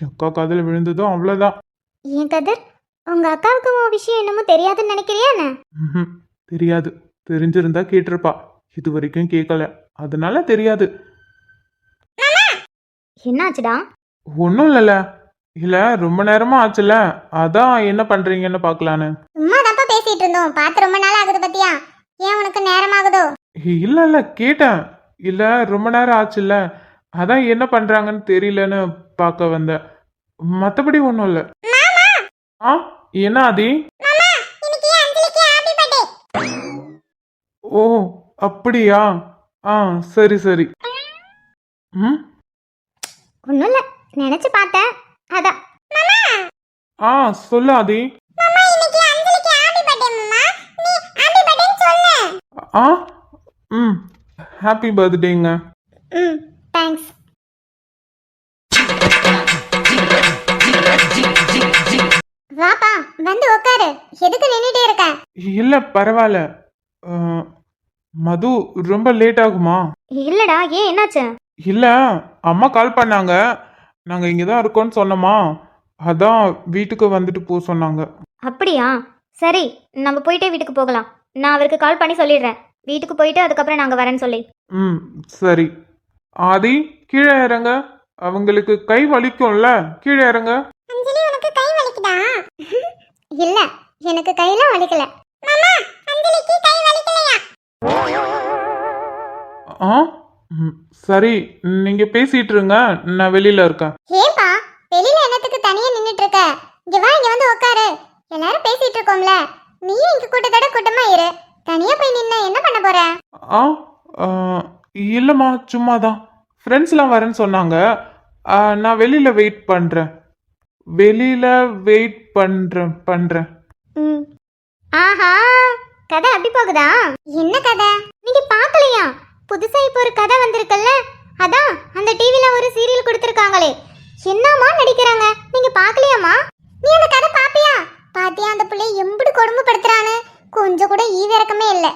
அக்கா காதுல விழுந்ததும் அவ்வளோதான். ஏன் கதிர், உங்க அக்காவுக்கு உன் விஷயம் என்னமோ தெரியாதுன்னு நினைக்கிறியா என்ன? தெரியாது. தெரிஞ்சிருந்தா கேட்டிருப்பா. இது வரைக்கும் கேட்கல, அதனால தெரியாது. என்னாச்சுடா? ஒன்றும் இல்லைல்ல. இல்ல, ரொம்ப நேரமா ஆச்சுல, அதான் என்ன பண்றீங்கன்னு பார்க்கலான்னு. சும்மா தப்பா பேசிட்டு இருந்தோம். பார்த்து ரொம்ப நாள் ஆகுது பத்தியா? ஏன் உனக்கு நேரம் ஆகுதோ? இல்ல கேட்டேன். இல்ல, ரொம்ப நேரம் ஆச்சுல்ல, அதான் என்ன பண்றாங்கன்னு தெரியலன்னு பார்க்க வந்தேன். மற்றபடி ஒன்றும் இல்லை. ஆ, என்ன ஆதி? ஓ, அப்படியா? ஆ, சரி சரி. ம், ஒன்னும் இல்ல, நினைச்சு பார்த்தேன் அதான். ஆ, சொல்லு ஆதி. ஆ, ம், ஹாப்பி பர்த்டேங்க. ம், தேங்க்ஸ். வாப்பா, வந்து உட்காரு. எதுக்கு நின்னுட்டே இருக்க? இல்ல, பரவாயில்ல. மது, ரொம்ப லேட் ஆகுமா? இல்லடா, ஏன் என்னாச்சு? இல்ல, அம்மா கால் பண்ணாங்க. நாங்க இங்க தான் இருக்கோம்னு சொன்னோமா, அதான் வீட்டுக்கு வந்துட்டு போ சொன்னாங்க. அப்படியா? சரி, நம்ம போயிட்டே வீட்டுக்கு போகலாம். நான் அவருக்கு கால் பண்ணி சொல்லிடுறேன். வீட்டுக்கு போயிட்டு அதுக்கப்புறம் நாங்கள் வரேன்னு சொல்லி. ம், சரி. ஆதி, கீழே இறங்க. அவங்களுக்கு கை வலிக்கும்ல, கீழே இறங்க. அஞ்சலி, உனக்கு கை வலிக்குதா? இல்ல, எனக்கு கையெல்லாம் வலிக்கல. மாமா, அஞ்சலிக்கு கை வலிக்கலையா? ஆ, ம், சரி, நீங்க பேசிட்டு இருங்க, நான் வெளியில இருக்கேன். ஏப்பா, வெளியில என்னத்துக்கு தனியா நின்னுட்டு இருக்க? இங்க வா, இங்க வந்து உட்காரு. எல்லாரும் பேசிட்டு இருக்கோம்ல, நீயும் இங்க கூட்டத்தோட கூட்டமா இரு. தனியா போய் நின்னு என்ன பண்ண போற? ஆ, இல்லம்மா, சும்மாதான். ஃப்ரெண்ட்ஸ்லாம் வரேன்னு சொன்னாங்க. நான் வெளியில வெயிட் பண்றேன். பண்றேன். ம். ஆஹா, கதை அப்படி போகுதா? என்ன கதை? நீங்க பார்க்கலையா? புதுசா இப்போ ஒரு கதை வந்திருக்குல்ல, அதான் அந்த டிவில ஒரு சீரியல் கொடுத்துருக்காங்களே. என்னம்மா நடிக்கிறாங்க, நீங்க பாக்கலையாம்மா? நீ அந்த கதை பாப்பியா? பாத்தியா அந்த பிள்ளைய எம்புடு கொடுமைப்படுத்துறான்னு? கொஞ்சம் கூட ஈவிரக்கமே இல்ல.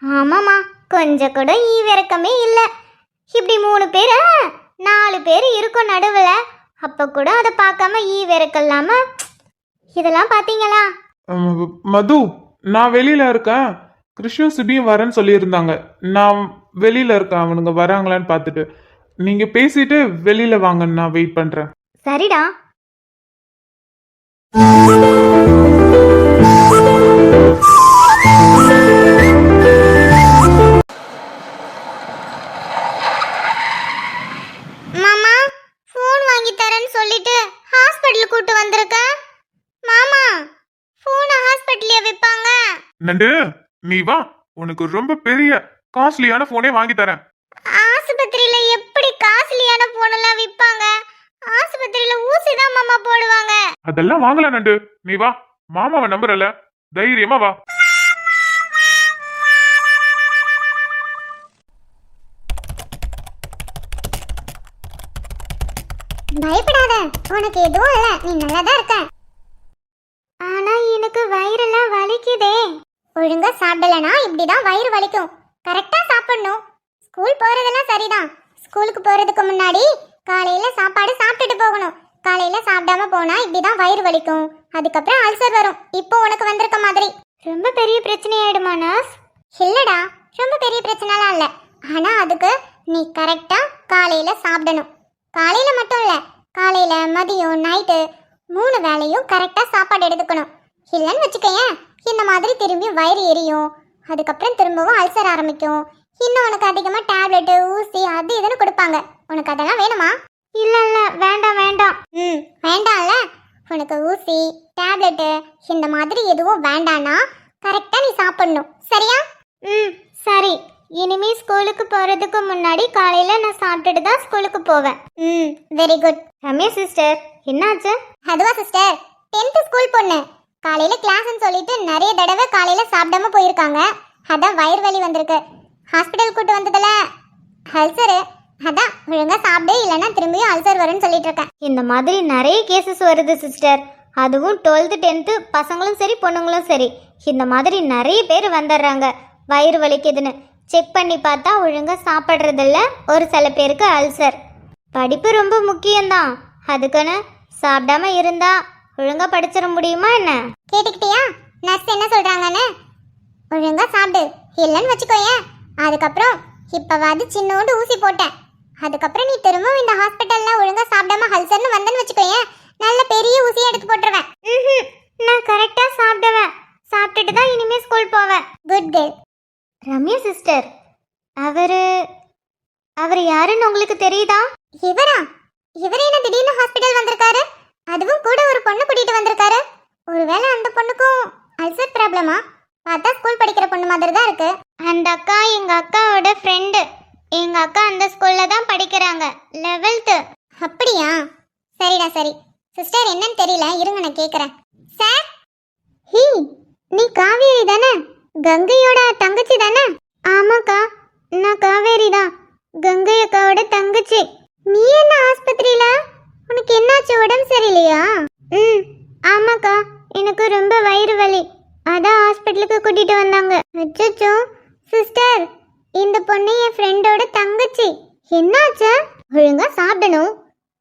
ஆமாம்மா, கொஞ்சம் கூட ஈவிரக்கமே இல்ல. இப்படி 3 பேர் 4 பேர் இருக்கும் நடுவுல, அப்ப கூட அதை பார்க்காம ஈவிரக்கல்லாம இதெல்லாம் பாத்தீங்களா? மது, நான் வெளியில இருக்கேன். கிருஷ்ணும் சிபியும் வரேன்னு சொல்லியிருந்தாங்க. நான் வெளியில இருக்கேன், அவனுங்க வராங்களான்னு பார்த்துட்டு. நீங்க பேசிட்டு வெளியில வாங்க, நான் வெயிட் பண்றேன். சரிடா. மாமா ஃபோன் வாங்கி தரேன்னு சொல்லிட்டு ஹாஸ்பிடல் கூட்டு வந்திருக்க. மாமா ஃபோன் ஹாஸ்பிடல்ல விப்பாங்க. நண்டு, நீ வா, உனக்கு ரொம்ப பெரிய காஸ்ட்லியான போனே வாங்கி தரேன். ஆஸ்பத்திரியில எப்படி காஸ்ட்லியான போனெல்லாம் விப்பாங்க? ஆஸ்பத்திரியில ஊசி தான் மாமா போடுவாங்க. அதெல்லாம் வாங்கல நண்டு, நீ வா. மாமாவை நம்புறல, தைரியமா வா. பயப்படாத, உனக்கு எதுவும் இல்ல, நீ நல்லா தான் இருக்க. ஆனா எனக்கு வயிறெல்லாம் வலிக்குதே. ஒழுங்கா சாப்பிடலனா இப்படிதான் வயிறு வலிக்கும். கரெக்டா சாப்பிடணும். ஸ்கூல் போறதெல்லாம் சரிதான். ஸ்கூலுக்கு போறதுக்கு முன்னாடி காலையில சாப்பாடு சாப்பிட்டுட்டு போகணும். காலையில சாப்பிடாம போனா இப்படிதான் வயிறு வலிக்கும். அதுக்கப்புறம் அல்சர் வரும். இப்போ உனக்கு வந்திருக்க மாதிரி. ரொம்ப பெரிய பிரச்சனை ஆயிடுமா நர்ஸ்? இல்லடா, ரொம்ப பெரிய பிரச்சனைலாம் இல்ல. ஆனா அதுக்கு நீ கரெக்டா காலையில சாப்பிடணும். காலையில மட்டும் இல்ல, காலையில மதியம் நைட்டு 3 வேளையும் கரெக்டா சாப்பாடு எடுத்துக்கணும். இல்லைன்னு வச்சுக்கேன், இந்த மாதிரி திரும்பியும் வயிறு எரியும். அதுக்கப்புறம் திரும்பவும் அல்சர் ஆரம்பிக்கும். இன்னும் உனக்கு அதிகமா டேப்லெட் ஊசி அது இதுன்னு கொடுப்பாங்க. உனக்கு அதெல்லாம் வேணுமா? இல்ல இல்ல, வேண்டாம் வேண்டாம். வேண்டாம்ல. உனக்கு ஊசி டேப்லெட் இந்த மாதிரி எதுவும் வேண்டானா கரெக்டா நீ சாப்பிடணும். சரியா? சரி. இனிமே ஸ்கூலுக்கு போறதுக்கு முன்னாடி காலையில நான் சாப்பிட்டுட்டு தான் ஸ்கூலுக்கு போவேன். Very good. ரம்யா சிஸ்டர், என்னாச்சு? அதுவா சிஸ்டர், 10th ஸ்கூல் பொண்ணு காலையில கிளாஸ்னு சொல்லிட்டு நிறைய தடவை காலையில சாப்பிடாம போயிருக்காங்க. அதான் வயிறு வலி வந்திருக்கு. ஹாஸ்பிட்டல் கூட்டு வந்ததுல அல்சரு. அதான் ஒழுங்கா சாப்பிடு, இல்லைன்னா திரும்பியும் அல்சர் வரும்னு சொல்லிட்டு இருக்கேன். இந்த மாதிரி நிறைய கேசஸ் வருது சிஸ்டர். அதுவும் 12th 10th பசங்களும் சரி பொண்ணுங்களும் சரி, இந்த மாதிரி நிறைய பேர் வந்துடுறாங்க வயிறு வலிக்குதுன்னு. செக் பண்ணி பார்த்தா ஒழுங்கா சாப்பிட்றதில்ல. ஒரு சில பேருக்கு அல்சர். படிப்பு ரொம்ப முக்கியம்தான், அதுக்குன்னு சாப்பிடாம இருந்தா ஒழுங்கா படிச்சிட முடியுமா என்ன? கேட்டுக்கிட்டியா நர்ஸ் என்ன சொல்றாங்கன்னு? ஒழுங்கா சாப்பிடு, இல்லைன்னு வச்சுக்கோயேன் அதுக்கப்புறம் இப்பவாது சின்னோண்டு ஊசி போட்டேன். அதுக்கப்புறம் நீ திரும்பவும் இந்த ஹாஸ்பிட்டல்ல ஒழுங்கா சாப்பிடாம அல்சர்னு வந்தேன்னு வச்சுக்கோயேன், நல்ல பெரிய ஊசியை எடுத்து போட்டுருவேன். நான் கரெக்டா சாப்பிடுவேன். சாப்பிட்டுட்டு தான் இனிமே ஸ்கூல் போவேன். Good girl. ரம்யா சிஸ்டர், அவர் யாருன்னு உங்களுக்கு தெரியுதா? இவரா? இவர் என்ன திடீர்னு ஹாஸ்பிட்டல் வந்திருக்காரு? அதுவும் கூட ஒரு பொண்ணு கூட்டிட்டு வந்திருக்காரு. ஒருவேளை அந்த பொண்ணுக்கும் அல்சர் ப்ராப்ளமா? பார்த்தா ஸ்கூல் படிக்கிற பொண்ணு மாதிரி தான் இருக்கு. அந்த அக்கா எங்க அக்காவோட ஃப்ரெண்டு. எங்க அக்கா அந்த ஸ்கூல்ல தான் படிக்கிறாங்க, 11th. அப்படியா? சரிடா சரி. சிஸ்டர் என்னன்னு தெரியல, இருங்க நான் கேக்குறேன். சார், ஹீ, நீ காவேரி தானே? கங்கையோட தங்கச்சி தானே? ஆமாக்கா, நான் காவேரி தான், கங்கை அக்காவோட தங்கச்சி. நீ என்ன ஆஸ்பத்திரியில? உனக்கு என்னாச்சு, உடம்பு சரியில்லையா? ஆமாக்கா, எனக்கு ரொம்ப வயிறு வலி, அதான் ஹாஸ்பிட்டலுக்கு கூட்டிட்டு வந்தாங்க. அச்சச்சோ சிஸ்டர், இந்த பொண்ணு என் ஃப்ரெண்டோட தங்கச்சி. என்னாச்சு? ஒழுங்கா சாப்பிடணும்.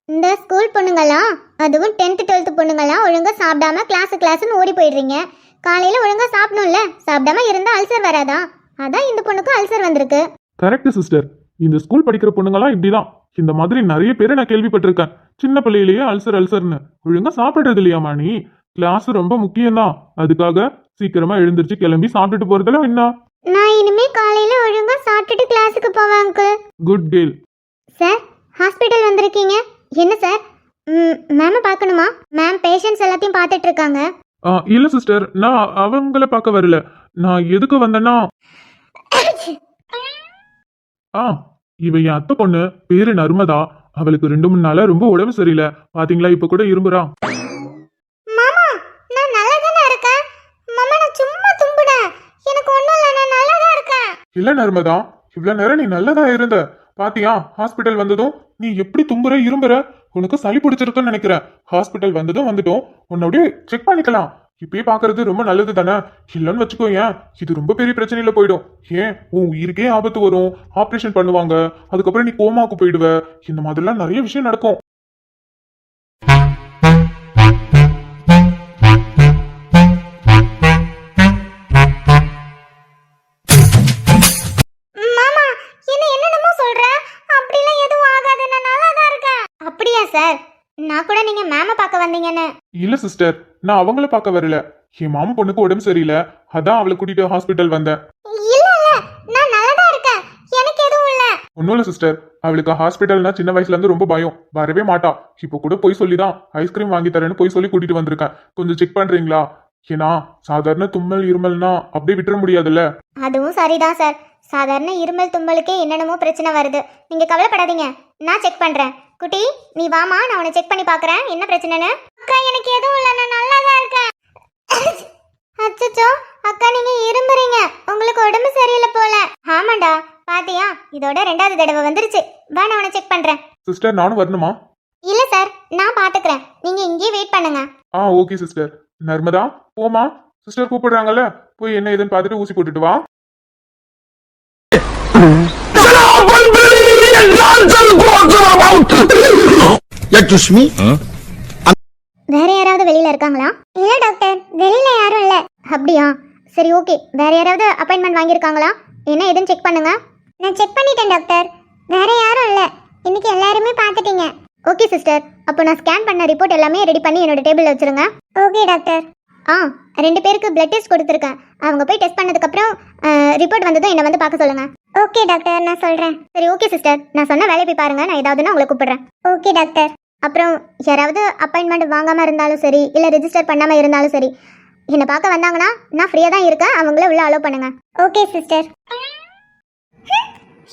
இந்த ஸ்கூல் பொண்ணுங்களாம், அதுவும் 10th 12th பொண்ணுங்களாம் ஒழுங்கா சாப்பிடாம கிளாஸ்னு ஓடி போயிடுறீங்க. காலையில ஒழுங்கா சாப்பிடணும்ல, சாப்பிடாம இருந்தா அல்சர் வராதா? அதான் இந்த பொண்ணுக்கும் அல்சர் வந்திருக்கு. கரெக்ட் சிஸ்டர், இந்த ஸ்கூல் படிக்கிற பொண்ணுங்களாம் இப்படிதான். இந்த மாதிரி நிறைய பேரை நான் கேள்விப்பட்டிருக்கேன். சின்ன பிள்ளையிலேயே அல்சர்னு. ஒழுங்கா சாப்பிடுறது இல்லையாமா நீ? கிளாஸ் ரொம்ப முக்கியம்தான், அதுக்காக சீக்கிரமா எழுந்திருச்சு கிளம்பி சாப்பிட்டுட்டு போறதுல என்ன? நான் இனிமே காலையில ஒழுங்கா சாப்பிட்டுட்டு கிளாஸுக்கு போவேன் uncle. Good girl. Sir, hospital வந்திருக்கீங்க. என்ன சார், மேம பார்க்கணுமா? மேம் பேஷண்ட்ஸ் எல்லாத்தையும் பார்த்துட்டு இருக்காங்க. இல்ல சிஸ்டர், நான் அவங்கள பார்க்க வரல. நான் எதுக்கு வந்தேன்னா, இவ என் அத்தை பொண்ணு, பேரு நர்மதா. அவளுக்கு 2-3 நாளா ரொம்ப உடம்பு சரியில்லை. பாத்தீங்களா, இப்ப கூட இரும்புறா. மாமா நான் நல்லா தானே இருக்கேன். மாமா நான் சும்மா தும்புனேன், எனக்கு ஒண்ணும் இல்ல, நான் நல்லா தான் இருக்கேன். இல்ல நர்மதா, இவ்வளவு நேரம் நீ நல்லதா இருந்த. பாத்தியா, ஹாஸ்பிட்டல் வந்ததும் நீ எப்படி தும்புற இரும்புற? உனக்கு சளி பிடிச்சிருக்குன்னு நினைக்கிறேன். ஹாஸ்பிட்டல் வந்ததும் வந்துட்டோம், உன்னோடய செக் பண்ணிக்கலாம். இப்பயே பாக்குறது ரொம்ப நல்லது தானே. இல்லைன்னு வச்சுக்கோ, ஏன் இது ரொம்ப பெரிய பிரச்சனையில போயிடும். ஏன் உன் உயிருக்கே ஆபத்து வரும், ஆப்ரேஷன் பண்ணுவாங்க, அதுக்கப்புறம் நீ கோமாக்கு போயிடுவ. இந்த மாதிரிலாம் நிறைய விஷயம் நடக்கும். மாமா என்ன என்னென்னமோ சொல்ற? அப்படிலாம் எதுவும் ஆகாது, நான் நல்லா தான் இருக்கேன். அப்படியா சார்? நான் கூட நீங்க மேம பார்க்க வந்தீங்கன்னு. இல்ல சிஸ்டர், நான் அவங்கள பார்க்க வரல. என் மாமா பொண்ணுக்கு உடம்பு சரியில்லை, அதான் அவளை கூட்டிட்டு ஹாஸ்பிட்டல் வந்தேன். இல்ல இல்ல, நான் நல்லா தான் இருக்கேன், எனக்கு எதுவும் இல்ல. ஒன்னும் இல்ல சிஸ்டர், அவளுக்கு ஹாஸ்பிட்டல்னா சின்ன வயசுல இருந்து ரொம்ப பயம், வரவே மாட்டா. இப்போ கூட போய் சொல்லிதான் ஐஸ்கிரீம் வாங்கி தரேன்னு போய் சொல்லி கூட்டிட்டு வந்திருக்கேன். கொஞ்சம் செக் பண்றீங்களா? ஏன்னா சாதாரண தும்மல் இருமல்னா அப்படியே விட்டுற முடியாதுல்ல. அதுவும் சரிதான் சார். சாதாரண இருமல் தும்மலுக்கே என்னென்னமோ பிரச்சனை வருது. நீங்க கவலைப்படாதீங்க, நான் செக் பண்றேன். குட்டி நீ வாமா, நான் உன்னை செக் பண்ணி பார்க்கறேன் என்ன பிரச்சனைன்னு. அக்கா எனக்கு எதுவும் இல்ல, நான் நல்லா தான் இருக்கேன். அச்சச்சோ அக்கா, நீங்க இரும்புறீங்க, உங்களுக்கு உடம்பு சரியில்லை போல. ஆமாண்டா, பாத்தியா இதோட 2வது தடவை வந்துருச்சு. வா நான் உன்னை செக் பண்றேன். சிஸ்டர் நானும் வரணுமா? இல்ல சார், நான் பாத்துக்கிறேன், நீங்க இங்கேயே வெயிட் பண்ணுங்க. Okay sister. நர்மதா போமா, சிஸ்டர் கூப்பிடுறாங்கல்ல, போய் என்ன ஏதுன்னு பார்த்துட்டு ஊசி போட்டுட்டு வா. வேற யாராவது வெளியில இருக்காங்களா? இல்ல டாக்டர், வெளியில யாரும் இல்ல. அப்படியா, சரி ஓகே. வேற யாராவது அப்பாயின்மெண்ட் வாங்கியிருக்காங்களா? என்ன ஏதுன்னு செக் பண்ணுங்க. நான் செக் பண்ணிட்டேன் டாக்டர், வேற யாரும் இல்ல. இன்னைக்கு எல்லாருமே பார்த்துட்டீங்க. ஓகே சிஸ்டர், அப்போ நான் ஸ்கேன் பண்ண ரிப்போர்ட் எல்லாமே ரெடி பண்ணி என்னோட டேபிள்ல வச்சிருங்க. Okay doctor. 2 பேருக்கு பிளட் டெஸ்ட் கொடுத்துருக்கேன். அவங்க போய் டெஸ்ட் பண்ணதுக்கப்புறம் ரிப்போர்ட் வந்ததும் என்னை வந்து பார்க்க சொல்லுங்க. ஓகே டாக்டர், நான் சொல்றேன். சரி ஓகே சிஸ்டர், நான் சொன்ன வேலையை போய் பாருங்க. நான் ஏதாவதுன்னா உங்களை கூப்பிடுறேன். Okay doctor. அப்புறம் யாராவது அப்பாயின்மெண்ட் வாங்காம இருந்தாலும் சரி, இல்லை ரெஜிஸ்டர் பண்ணாம இருந்தாலும் சரி, என்னை பார்க்க வந்தாங்கன்னா நான் ஃப்ரீயாக தான் இருக்கேன், அவங்கள உள்ள அலோவ் பண்ணுங்க. Okay sister.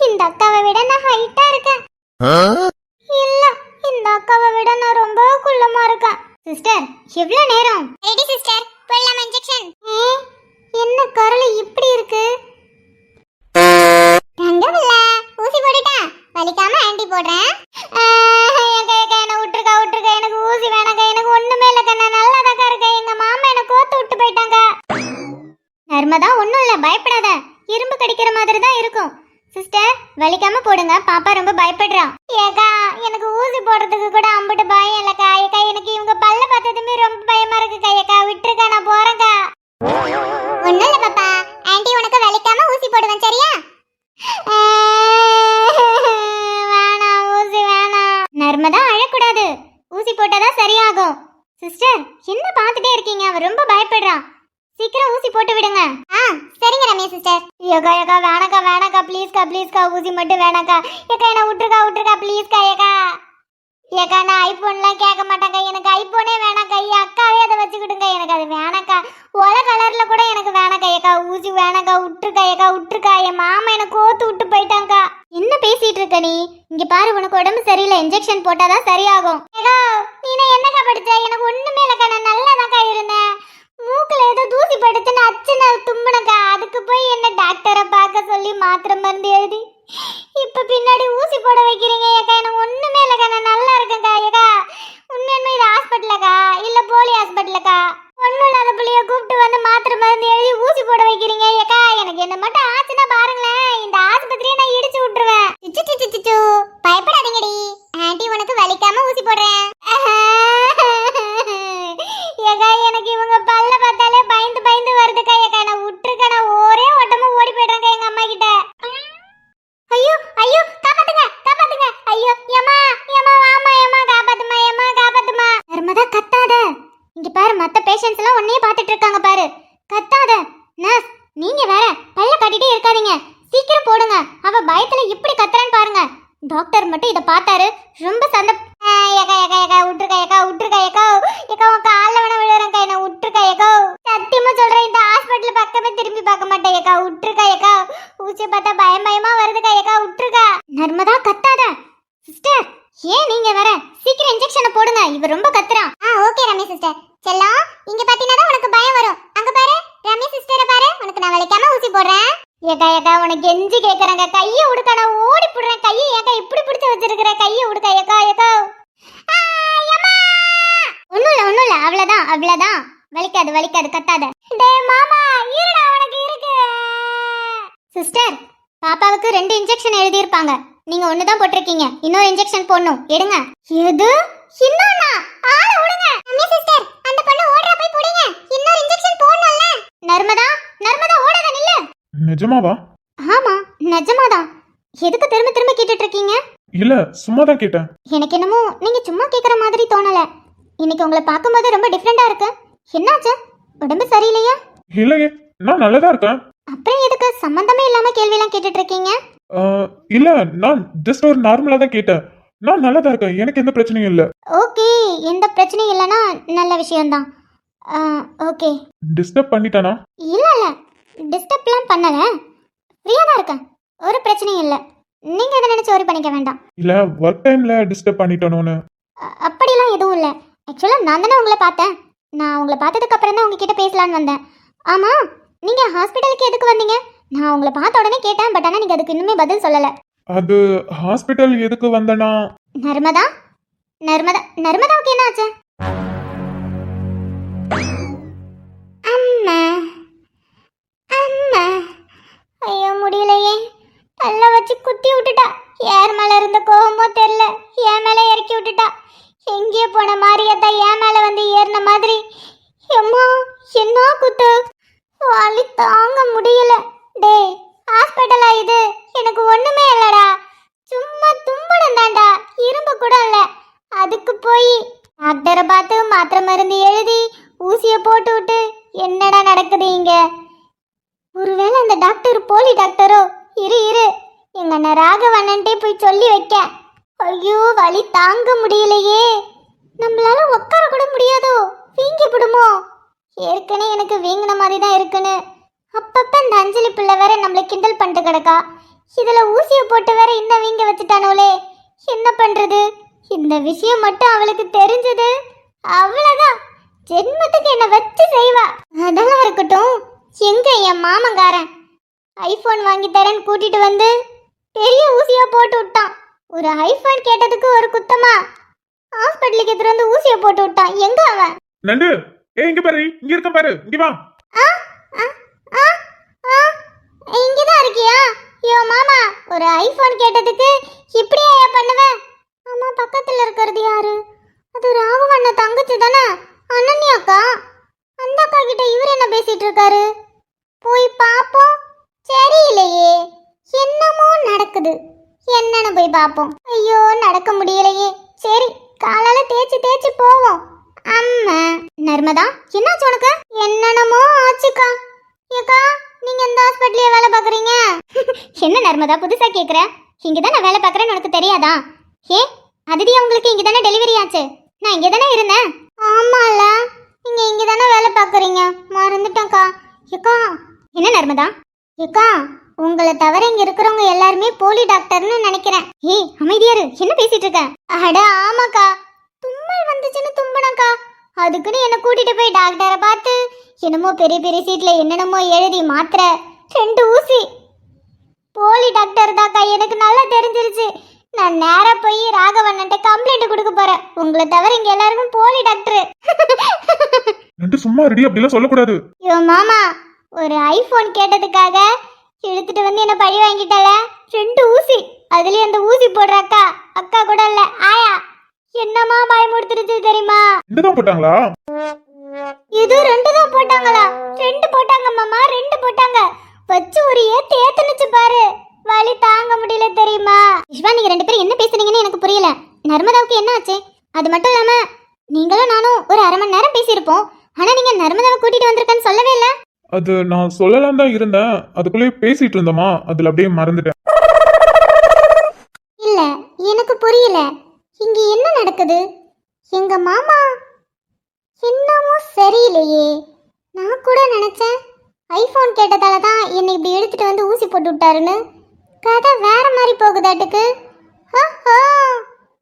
இந்த அக்காவை விட நான் ஹைட்டா இருக்கேன். இல்ல, இந்த அக்காவை விட நான் ரொம்ப குள்ளமா இருக்கேன். சிஸ்டர் எவ்வளோ நேரம்? ரெடி சிஸ்டர், போடலாமா இன்ஜெக்ஷன்? என்ன கரளி இப்படி இருக்கு? தங்கமில்ல, ஊசி போட்டுட்டேன், வலிக்காம ஆன்டி போடுறேன். என்ன விட்டுருக்கா, எனக்கு ஊசி வேணாங்க, எனக்கு ஒண்ணுமே இல்லக்கா, நான் நல்லா தான் இருக்கேன். எங்க மாமா என்ன கோத்து விட்டு போயிட்டாங்க. நர்மதா ஒன்றும் இல்லை, பயப்படாத. இரும்பு கடிக்கிற மாதிரி தான் இருக்கும். சிஸ்டர் வலிக்காம போடுங்க, பாப்பா ரொம்ப பயப்படுறா. ஏக்கா எனக்கு ஊசி போடுறதுக்கு கூட அம்பிட்டு பயம் இல்லக்கா. ஏக்கா எனக்கு இவங்க பல்ல பார்த்ததுமே ரொம்ப பயமா இருக்குக்கா. ஏக்கா விட்டுருக்கா, நான் போறேன்க்கா. ஒண்ணும் இல்ல பாப்பா, ஆன்ட்டி உனக்கு வலிக்காம ஊசி போடுவேன், சரியா? வேணாம், ஊசி வேணாம். நர்மதா அழக்கூடாது, ஊசி போட்டாதான் சரியாகும். சிஸ்டர் என்ன பார்த்துட்டே இருக்கீங்க? அவ ரொம்ப பயப்படுறா, சீக்கிரம் ஊசி போட்டு விடுங்க. சரிங்க ரமேஷ் சிஸ்டர். ஏக்கா வேணாக்கா ப்ளீஸ்க்கா ஊசி மட்டும் வேணாக்கா. ஏக்கா என்ன விட்டுருக்கா ப்ளீஸ்க்கா. ஏக்கா நான் ஐபோன்லாம் கேட்க மாட்டேங்க, எனக்கு ஐபோனே வேணாக்கா. அக்காவே அதை வச்சுக்கிடுங்க, எனக்கு அது வேணாக்கா. ஒல கலர்ல கூட எனக்கு வேணாக்கா. ஏக்கா ஊசி வேணாக்கா, விட்டுருக்கா. என் மாமா எனக்கு கோத்து விட்டு போயிட்டாங்கக்கா. என்ன பேசிட்டு இருக்க நீ? இங்க பாரு, உனக்கு உடம்பு சரியில்லை, இன்ஜெக்ஷன் போட்டாதான் சரியாகும். ஏக்கா நீ என்னக்கா படிச்ச? எனக்கு ஒண்ணுமே இல்லக்கா, நான் நல்லாதாக்கா இருந்தேன். மூக்குல ஏதோ தூசி படுத்துன்னு அச்சுன்னு தும்புனக்கா. அதுக்கு போய் என்ன டாக்டரை பார்க்க சொல்லி மாத்திரை மருந்து எழுதி இப்ப பின்னாடி ஊசி போட வைக்கிறீங்க. ஏக்கா எனக்கு ஒண்ணுமே இல்லக்கா, நான் நல்லா இருக்கேன்க்கா. ஏக்கா உண்மையுமே இது ஹாஸ்பிட்டலக்கா இல்ல போலி ஹாஸ்பிட்டலக்கா? ஒண்ணும் இல்லாத பிள்ளைய கூப்பிட்டு வந்து மாத்திரை மருந்து எழுதி ஊசி போட வைக்கிறீங்க. ஏக்கா எனக்கு என்ன மட்டும் ஆச்சுன்னா பாருங்களேன், இந்த ஆஸ்பத்திரியை நான் இடிச்சு விட்டுருவேன். சிச்சு பயப்படாதீங்கடி, ஆன்ட்டி உனக்கு வலிக்காம ஊசி போடுறேன். ஏக்கா எனக்கு இவங்க பல்ல பார்த்தாலே பயந்து வருதுக்கா. ஏக்கா நான் விட்டுருக்கா, நான் ஒரே ஓட்டமா ஓடி போயிடுறேங்க எங்க அம்மா கிட்ட. ஐயோ காப்பாத்துங்க. ஐயோ ஏமா வாமா காப்பாத்துமா. நர்மதா கத்தாத. இங்க பாரு, மத்த பேஷண்ட்ஸ் எல்லாம் உன்னையே பார்த்துட்டு இருக்காங்க பாரு, கத்தாத. நர்ஸ் நீங்க வேற பல்ல காட்டிட்டே இருக்காதீங்க, சீக்கிரம் போடுங்க. அவ பயத்துல இப்படி கத்துறான்னு பாருங்க. டாக்டர் மட்டும் இத பார்த்தாரு, ரொம்ப சந்த. ஏக்கா விட்டுருக்கா. உன் கால்ல வேணா விழுறேன்க்கா, என்ன விட்டுருக்கா. சத்தியமா சொல்றேன், இந்த ஹாஸ்பிட்டல் பக்கமே திரும்பி பார்க்க மாட்டேன். ஏக்கா விட்டுருக்கா. ஊசி பார்த்தா பயமா வருதுக்கா. ஏக்கா விட்டுருக்கா. நர்மதா கத்தாத. சிஸ்டர் ஏன் நீங்க வேற, சீக்கிரம் இன்ஜெக்ஷனை போடுங்க, இவ ரொம்ப கத்துறான். Okay Ramesh sister. செல்லம் இங்க பாத்தீங்கன்னா உனக்கு பயம் வரும். அங்க பாரு ரமேஷ் சிஸ்டரை பாரு, உனக்கு நான் வலிக்காம ஊசி போடுறேன். ஏக்கா உனக்கு கெஞ்சி கேக்குறாங்க, கையை உடுக்க, நான் ஓடி போடுறேன். கையை ஏக்கா இப்படி பிடிச்சு வச்சிருக்கிற, கையை உடுக்க. ஏக்கா அவ்வளவுதான். வலிக்காது வலிக்காது, கத்தாத. டேய் மாமா, இருடா, உனக்கு இருக்கு. சிஸ்டர், பாப்பாவுக்கு 2 இன்ஜெக்ஷன் எழுதியிருப்பாங்க. நீங்க ஒன்று தான் போட்டிருக்கீங்க. இன்னொரு இன்ஜெக்ஷன் போடணும், எடுங்க. எது? இன்னொன்னா? ஆள விடுங்க. அம்மே சிஸ்டர், அந்த பொண்ணு ஓடுற, போய் போடுங்க. இன்னொரு இன்ஜெக்ஷன் போடணும்ல. நர்மதா, நர்மதா, ஓடாத நில்லு. நிஜமாவா? ஆமா, நிஜமாதான். எதுக்கு திரும்ப திரும்ப கேட்டுட்டு இருக்கீங்க? இல்ல, சும்மா தான் கேட்டேன். எனக்கு என்னமோ நீங்க சும்மா கேக்குற மாதிரி தோணல. இன்னைக்கு உங்களை பார்க்கும்போது ரொம்ப டிஃப்ரெண்டா இருக்கு. என்னாச்சு? உடம்பு சரியில்லையா? இல்லையே, நான் நல்லதா இருக்கேன். அப்புறம் எதுக்கு சம்பந்தமே இல்லாம கேள்வியெல்லாம் கேட்டுட்டு இருக்கீங்க? இல்ல, நான் ஜஸ்ட் ஒரு நார்மலா தான் கேட்டேன். நான் நல்லதா இருக்கேன், எனக்கு எந்த பிரச்சனையும் இல்ல. ஓகே, எந்த பிரச்சனையும் இல்லைன்னா நல்ல விஷயம்தான். ஓகே. டிஸ்டர்ப் பண்ணிட்டானா? இல்ல இல்ல, டிஸ்டர்ப்லாம் பண்ணல. ஃப்ரீயா தான் இருக்கேன், ஒரு பிரச்சனையும் இல்லை. நீங்க எதை நினைச்சு worry பண்ணிக்க வேண்டாம். இல்ல, ஒர்க் டைம்ல டிஸ்டர்ப் பண்ணிட்டானோன்னு. அப்படிலாம் எதுவும் இல்லை. ஆக்சுவலாக நான் தானே உங்களை பார்த்தேன். நான் உங்களை பார்த்ததுக்கு அப்புறம் தான் உங்ககிட்ட பேசலான்னு வந்தேன். ஆமா, நீங்க ஹாஸ்பிட்டலுக்கு எதுக்கு வந்தீங்க? நான் உங்களை பார்த்த உடனே கேட்டேன், பட் ஆனால் நீங்க அதுக்கு இன்னுமே பதில் சொல்லல. அது ஹாஸ்பிட்டல் எதுக்கு வந்தனா? நர்மதா, நர்மதா, நர்மதாவுக்கு என்ன ஆச்சு? அம்மா, அம்மா, ஐயோ முடியலையே. நல்லா வச்சு குத்தி விட்டுட்டா. யார் மேல இருந்த கோவமோ தெரியல, என் மேல இறக்கி விட்டுட்டா. எங்கேயோ போன மாரியத்தா என் மேல வந்து ஏறின மாதிரி. அம்மா, என்ன குத்து, வலி தாங்க முடியல. டேய், ஹாஸ்பிட்டலா இது? எனக்கு ஒண்ணுமே இல்லடா, சும்மா தும்பலம் தாண்டா, இரும்பு கூட இல்ல. அதுக்கு போய் டாக்டரை பார்த்து மாத்திரை மருந்து எழுதி ஊசியை போட்டு விட்டு என்னடா நடக்குது இங்க? ஒருவேளை அந்த டாக்டர் போலி டாக்டரோ? இரு இரு, எங்க அண்ணன் ராகவண்ணன்ட்டே போய் சொல்லி வைக்க. ஐயோ, வலி தாங்க முடியலையே. நம்மளால உட்கார கூட முடியாதோ, வீங்கி விடுமோ? ஏற்கனவே எனக்கு வீங்கின மாதிரி தான் இருக்குன்னு அப்பப்ப இந்த அஞ்சலி பிள்ளை வேற நம்மளை கிண்டல் பண்ணிட்டு கிடக்கா. இதுல ஊசியை போட்டு வேற இன்னும் வீங்க வச்சுட்டானோலே, என்ன பண்றது? இந்த விஷயம் மட்டும் அவளுக்கு தெரிஞ்சது, அவ்வளவுதான், ஜென்மத்துக்கு என்ன வச்சு செய்வா. அதெல்லாம் இருக்கட்டும், எங்க என் மாமங்காரன் ஐபோன் வாங்கி தரேன்னு கூட்டிட்டு வந்து பெரிய ஊசியா போட்டு விட்டான். ஒரு ஐபோன் கேட்டதுக்கு ஒரு குத்தமா ஹாஸ்பிட்டலுக்கு எடுத்துட்டு வந்து ஊசியை போட்டு விட்டான். எங்க அவன்? நண்டு, இங்க பாரு, இங்க இருக்க பாரு, இங்க வா. இங்கதான் இருக்கியா? ஐயோ மாமா, ஒரு ஐபோன் கேட்டதுக்கு இப்படியா பண்ணுவ? ஆமா, பக்கத்துல இருக்கிறது யாரு? அது ராகவண்ண தங்கச்சி தானே, அனன்யா அக்கா. அந்த அக்கா கிட்ட இவர் என்ன பேசிட்டு இருக்காரு? போய் பாப்போம். சரியில்லையே, என்னமோ நடக்குது, என்னன்னு போய் பாப்போம். ஐயோ, நடக்க முடியலையே. சரி, காலால தேய்ச்சி தேய்ச்சி போவோம். அம்மா, நர்மதா, என்னாச்சு உனக்கு? என்னென்னமோ ஆச்சுக்கா. ஏக்கா, நீங்க இந்த ஹாஸ்பிட்டல்ல வேலை பாக்குறீங்க? என்ன நர்மதா புதுசா கேக்குற? இங்கதான் நான் வேலை பாக்குறேன்னு உனக்கு தெரியாதா? ஏ அதிதி, உங்களுக்கு இங்கதானே டெலிவரி ஆச்சு? நான் இங்கதானே இருந்தேன். ஆமால, நீங்க இங்கதானே வேலை பாக்குறீங்க, மறந்துட்டேன்க்கா. ஏக்கா, என்ன நர்மதா? ஏக்கா, உங்களை தவிர இங்க இருக்கிறவங்க எல்லாருமே போலி டாக்டர்னு நினைக்கிறேன். ஏய் அமைதியாரு, என்ன பேசிட்டு இருக்க? அட ஆமாக்கா, தும்மல் வந்துச்சுன்னு தும்பனக்கா. அதுக்குன்னு என்ன கூட்டிட்டு போய் டாக்டரை பார்த்து என்னமோ பெரிய பெரிய சீட்ல என்னென்னமோ எழுதி மாத்திரை 2 ஊசி. போலி டாக்டர் தாக்கா, எனக்கு நல்லா தெரிஞ்சிருச்சு. நான் நேரா போய் ராகவண்ணன்ட்ட கம்ப்ளைண்ட் கொடுக்க போறேன். உங்களை தவிர இங்க எல்லாருக்கும் போலி டாக்டர். நண்டு, சும்மா ரெடி, அப்படிலாம் சொல்லக்கூடாது. ஐயோ மாமா, ஒரு ஐபோன் கேட்டதுக்காக எடுத்துட்டு வந்து என்ன பழி வாங்கிட்டால. 2 ஊசி, அதுலயும் அந்த ஊசி போடுற அக்கா, அக்கா கூட இல்ல, ஆயா. என்னமா பயமுடுத்துருச்சு தெரியுமா? 2 தான் போட்டாங்களா? இது 2 தான் போட்டாங்களா? 2 போட்டாங்க மாமா, 2 போட்டாங்க. வச்சு ஒரு ஏத்து ஏத்துனுச்சு பாரு, வலி தாங்க முடியல தெரியுமா? விஸ்வா, நீங்க 2 பேரும் என்ன பேசுறீங்கன்னு எனக்கு புரியல. நர்மதாவுக்கு என்ன ஆச்சு? அது மட்டும் இல்லாம நீங்களும் நானும் ஒரு 1/2 மணி நேரம் பேசியிருப்போம். ஆனா நீங்க நர்மதாவை கூட்டிட்டு வந்திருக்கேன்னு சொல்லவே இல்ல. அது நான் சொல்லலாம் தான் இருந்தேன், அதுக்குள்ளே பேசிட்டு இருந்தோமா, அதுல அப்படியே மறந்துட்டேன். இல்ல, எனக்கு புரியல, இங்க என்ன நடக்குது? எங்க மாமா என்னமோ சரியில்லையே. நான் கூட நினைச்சேன் ஐபோன் கேட்டதால தான் என்னை இப்படி எடுத்துட்டு வந்து ஊசி போட்டு விட்டாருன்னு. கதை வேற மாதிரி போகுதாட்டுக்கு.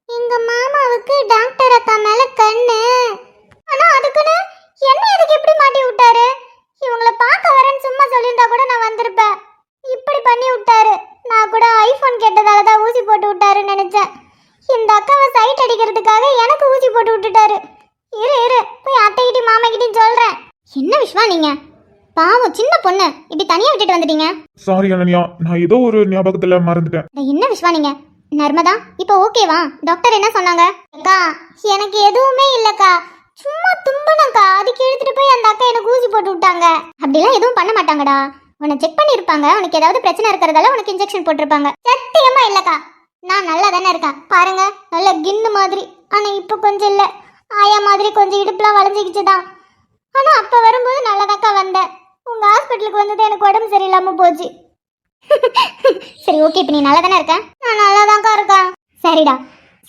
எங்க மாமாவுக்கு டாக்டர் அக்கா மேல கண்ணு. ஆனா அதுக்குன்னு என்ன எதுக்கு இப்படி மாட்டி விட்டாரு? இவங்களை பார்க்க வரேன்னு சும்மா சொல்லியிருந்தா கூட நான் வந்திருப்பேன். இப்படி பண்ணி விட்டாரு. நான் கூட ஐபோன் கேட்டதால தான் ஊசி போட்டு விட்டாருன்னு நினைச்சேன். இந்த அக்காவை சைட் அடிக்கிறதுக்காக எனக்கு ஊசி போட்டு விட்டுட்டாரு. இரு இரு, போய் அத்தைகிட்டி மாமா விஷ்வா நீங்க பாவம் சின்ன பொண்ணு இப்படி தனியா விட்டுட்டு வந்துட்டீங்க. சாரி அனன்யா, நான் ஏதோ ஒரு ஞாபகத்துல மறந்துட்டேன். அட, என்ன விஷ்வா நீங்க? நர்மதா இப்போ ஓகேவா? டாக்டர் என்ன சொன்னாங்க? அக்கா எனக்கு எதுவுமே இல்லக்கா, சும்மா தும்பனக்கா, அதுக்கு எடுத்துட்டு போய் அந்த அக்கா எனக்கு ஊசி போட்டு விட்டாங்க. அப்படிலாம் எதுவும் பண்ண மாட்டாங்கடா. உன்னை செக் பண்ணியிருப்பாங்க. உனக்கு ஏதாவது பிரச்சனை இருக்கிறதால உனக்கு இன்ஜெக்ஷன் போட்டிருப்பாங்க. சத்தியமா இல்லக்கா, நான் நல்லா தானே இருக்கேன். பாருங்க, நல்ல கின்னு மாதிரி. ஆனா இப்ப கொஞ்சம் இல்ல, ஆயா மாதிரி கொஞ்சம் இடுப்புலாம் வளைஞ்சிக்கிச்சுதான். ஆனா அப்ப வரும்போது நல்லதாக்கா வந்தேன். உங்க ஹாஸ்பிட்டலுக்கு வந்தது எனக்கு உடம்பு சரியில்லாம போச்சு. சரி ஓகே, இப்போ நீ நல்லா தானே இருக்க? நான் நல்லாதான்க்கா இருக்கேன். சரிடா,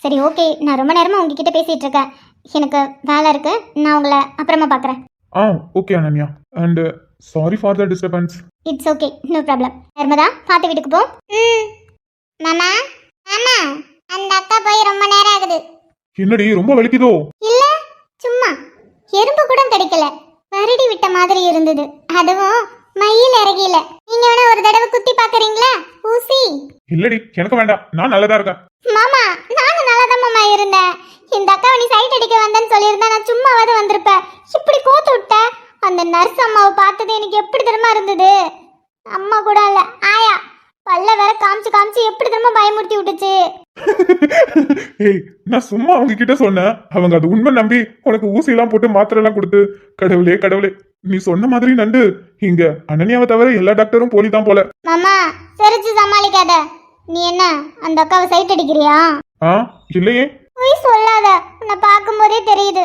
சரி ஓகே. நான் ரொம்ப நேரமா உங்ககிட்ட பேசிட்டு இருக்கேன். எனக்கு வேலை இருக்கு. நான் உங்களை அப்புறமா பார்க்குறேன். Okay Ananya, and sorry for the disturbance. It's okay, no problem. Narmada, பாத்து வீட்டுக்கு போ. மாமா மாமா, அந்த அக்கா போய் ரொம்ப நேரம் ஆகுது. என்னடி ரொம்ப வலிக்குதோ? இல்ல, சும்மா எறும்பு கூட கிடைக்கல, வருடி விட்ட மாதிரி இருந்தது. அதுவும் மயில் இறகில. நீங்க வேணா ஒரு தடவை குத்தி பாக்குறீங்களா ஊசி? இல்லடி, எனக்கு வேண்டாம், நான் நல்லதா இருக்கேன். மாமா நானும் நல்லாதான் மாமா இருந்தேன். இந்த அக்காவை நீ சைட் அடிக்க வந்தேன்னு சொல்லியிருந்தா நான் சும்மாவாது வந்திருப்பேன். இப்படி கோத்து விட்ட. அந்த நர்ஸ் அம்மாவை பார்த்தது எனக்கு எப்படி தெரியுமா இருந்தது? அம்மா கூட இல்ல, ஆயா பல்ல வேற காமிச்சு காமிச்சு எப்படி தெரியுமா பயமுறுத்தி விட்டுச்சு. ஏய், நான் சும்மா அவங்க கிட்ட சொன்னேன். அவங்க அது உண்மை நம்பி உனக்கு ஊசி எல்லாம் போட்டு மாத்திரை எல்லாம் கொடுத்து, கடவுளே கடவுளே, நீ சொன்ன மாதிரி நண்டு இங்க அனன்யாவை தவிர எல்லா டாக்டரும் போலி தான் போல. மாமா சிரிச்சு சமாளிக்காத. நீ என்ன அந்த அக்காவை சைட் அடிக்கிறியா? இல்லையே. போய் சொல்லாத, உன்னை பார்க்கும்போதே தெரியுது.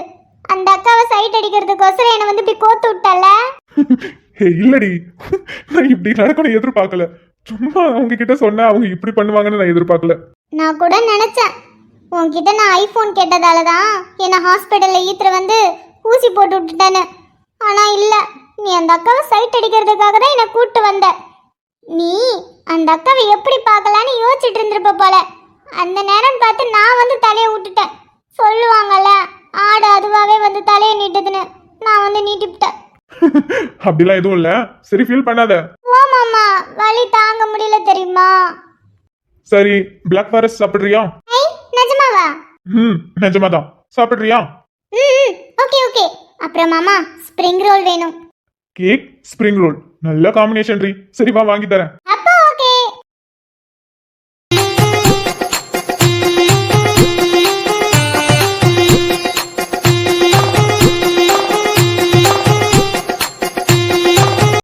அந்த அக்காவை சைட் அடிக்கிறதுக்கோசரம் என்னை வந்து இப்படி கோத்து விட்டல. இல்லடி, நான் இப்படி நடக்கணும் எதிர்பார்க்கல. சும்மா அவங்க கிட்ட சொன்ன அவங்க இப்படி பண்ணுவாங்கன்னு நான் எதிர்பார்க்கல. நான் கூட நினைச்சேன் உன்கிட்ட நான் ஐபோன் கேட்டதால தான் என்னை ஹாஸ்பிட்டல்ல ஈத்துற வந்து ஊசி போட்டு விட்டுட்டேன்னு. ஆனா இல்ல, நீ அந்த அக்காவை சைட் அடிக்கிறதுக்காக தான் என்னை கூட்டு வந்த. நீ அந்த அக்காவை எப்படி பார்க்கலான்னு யோசிச்சுட்டு இருந்திருப்ப போல. அந்த நேரம் பார்த்து நான் வந்து தலையை விட்டுட்டேன். சொல்லுவாங்கல்ல, ஆடு அதுவாகவே வந்து தலையை நீட்டுதுன்னு, நான் வந்து நீட்டிவிட்டேன். அப்படிலாம் எதுவும் இல்ல, சரி ஃபீல் பண்ணாத. ஓ மாமா, வலி தாங்க முடியல தெரியுமா? சரி, பிளாக் ஃபாரஸ்ட் சாப்பிடுறியா? ஐ நிஜமாவா? நிஜமாதான். சாப்பிடுறியா? Okay okay. அப்புறம் மாமா, ஸ்ப்ரிங் ரோல் வேணும். கேக் ஸ்ப்ரிங் ரோல் நல்ல காம்பினேஷன் ரீ. சரி வா, வாங்கி தரேன்.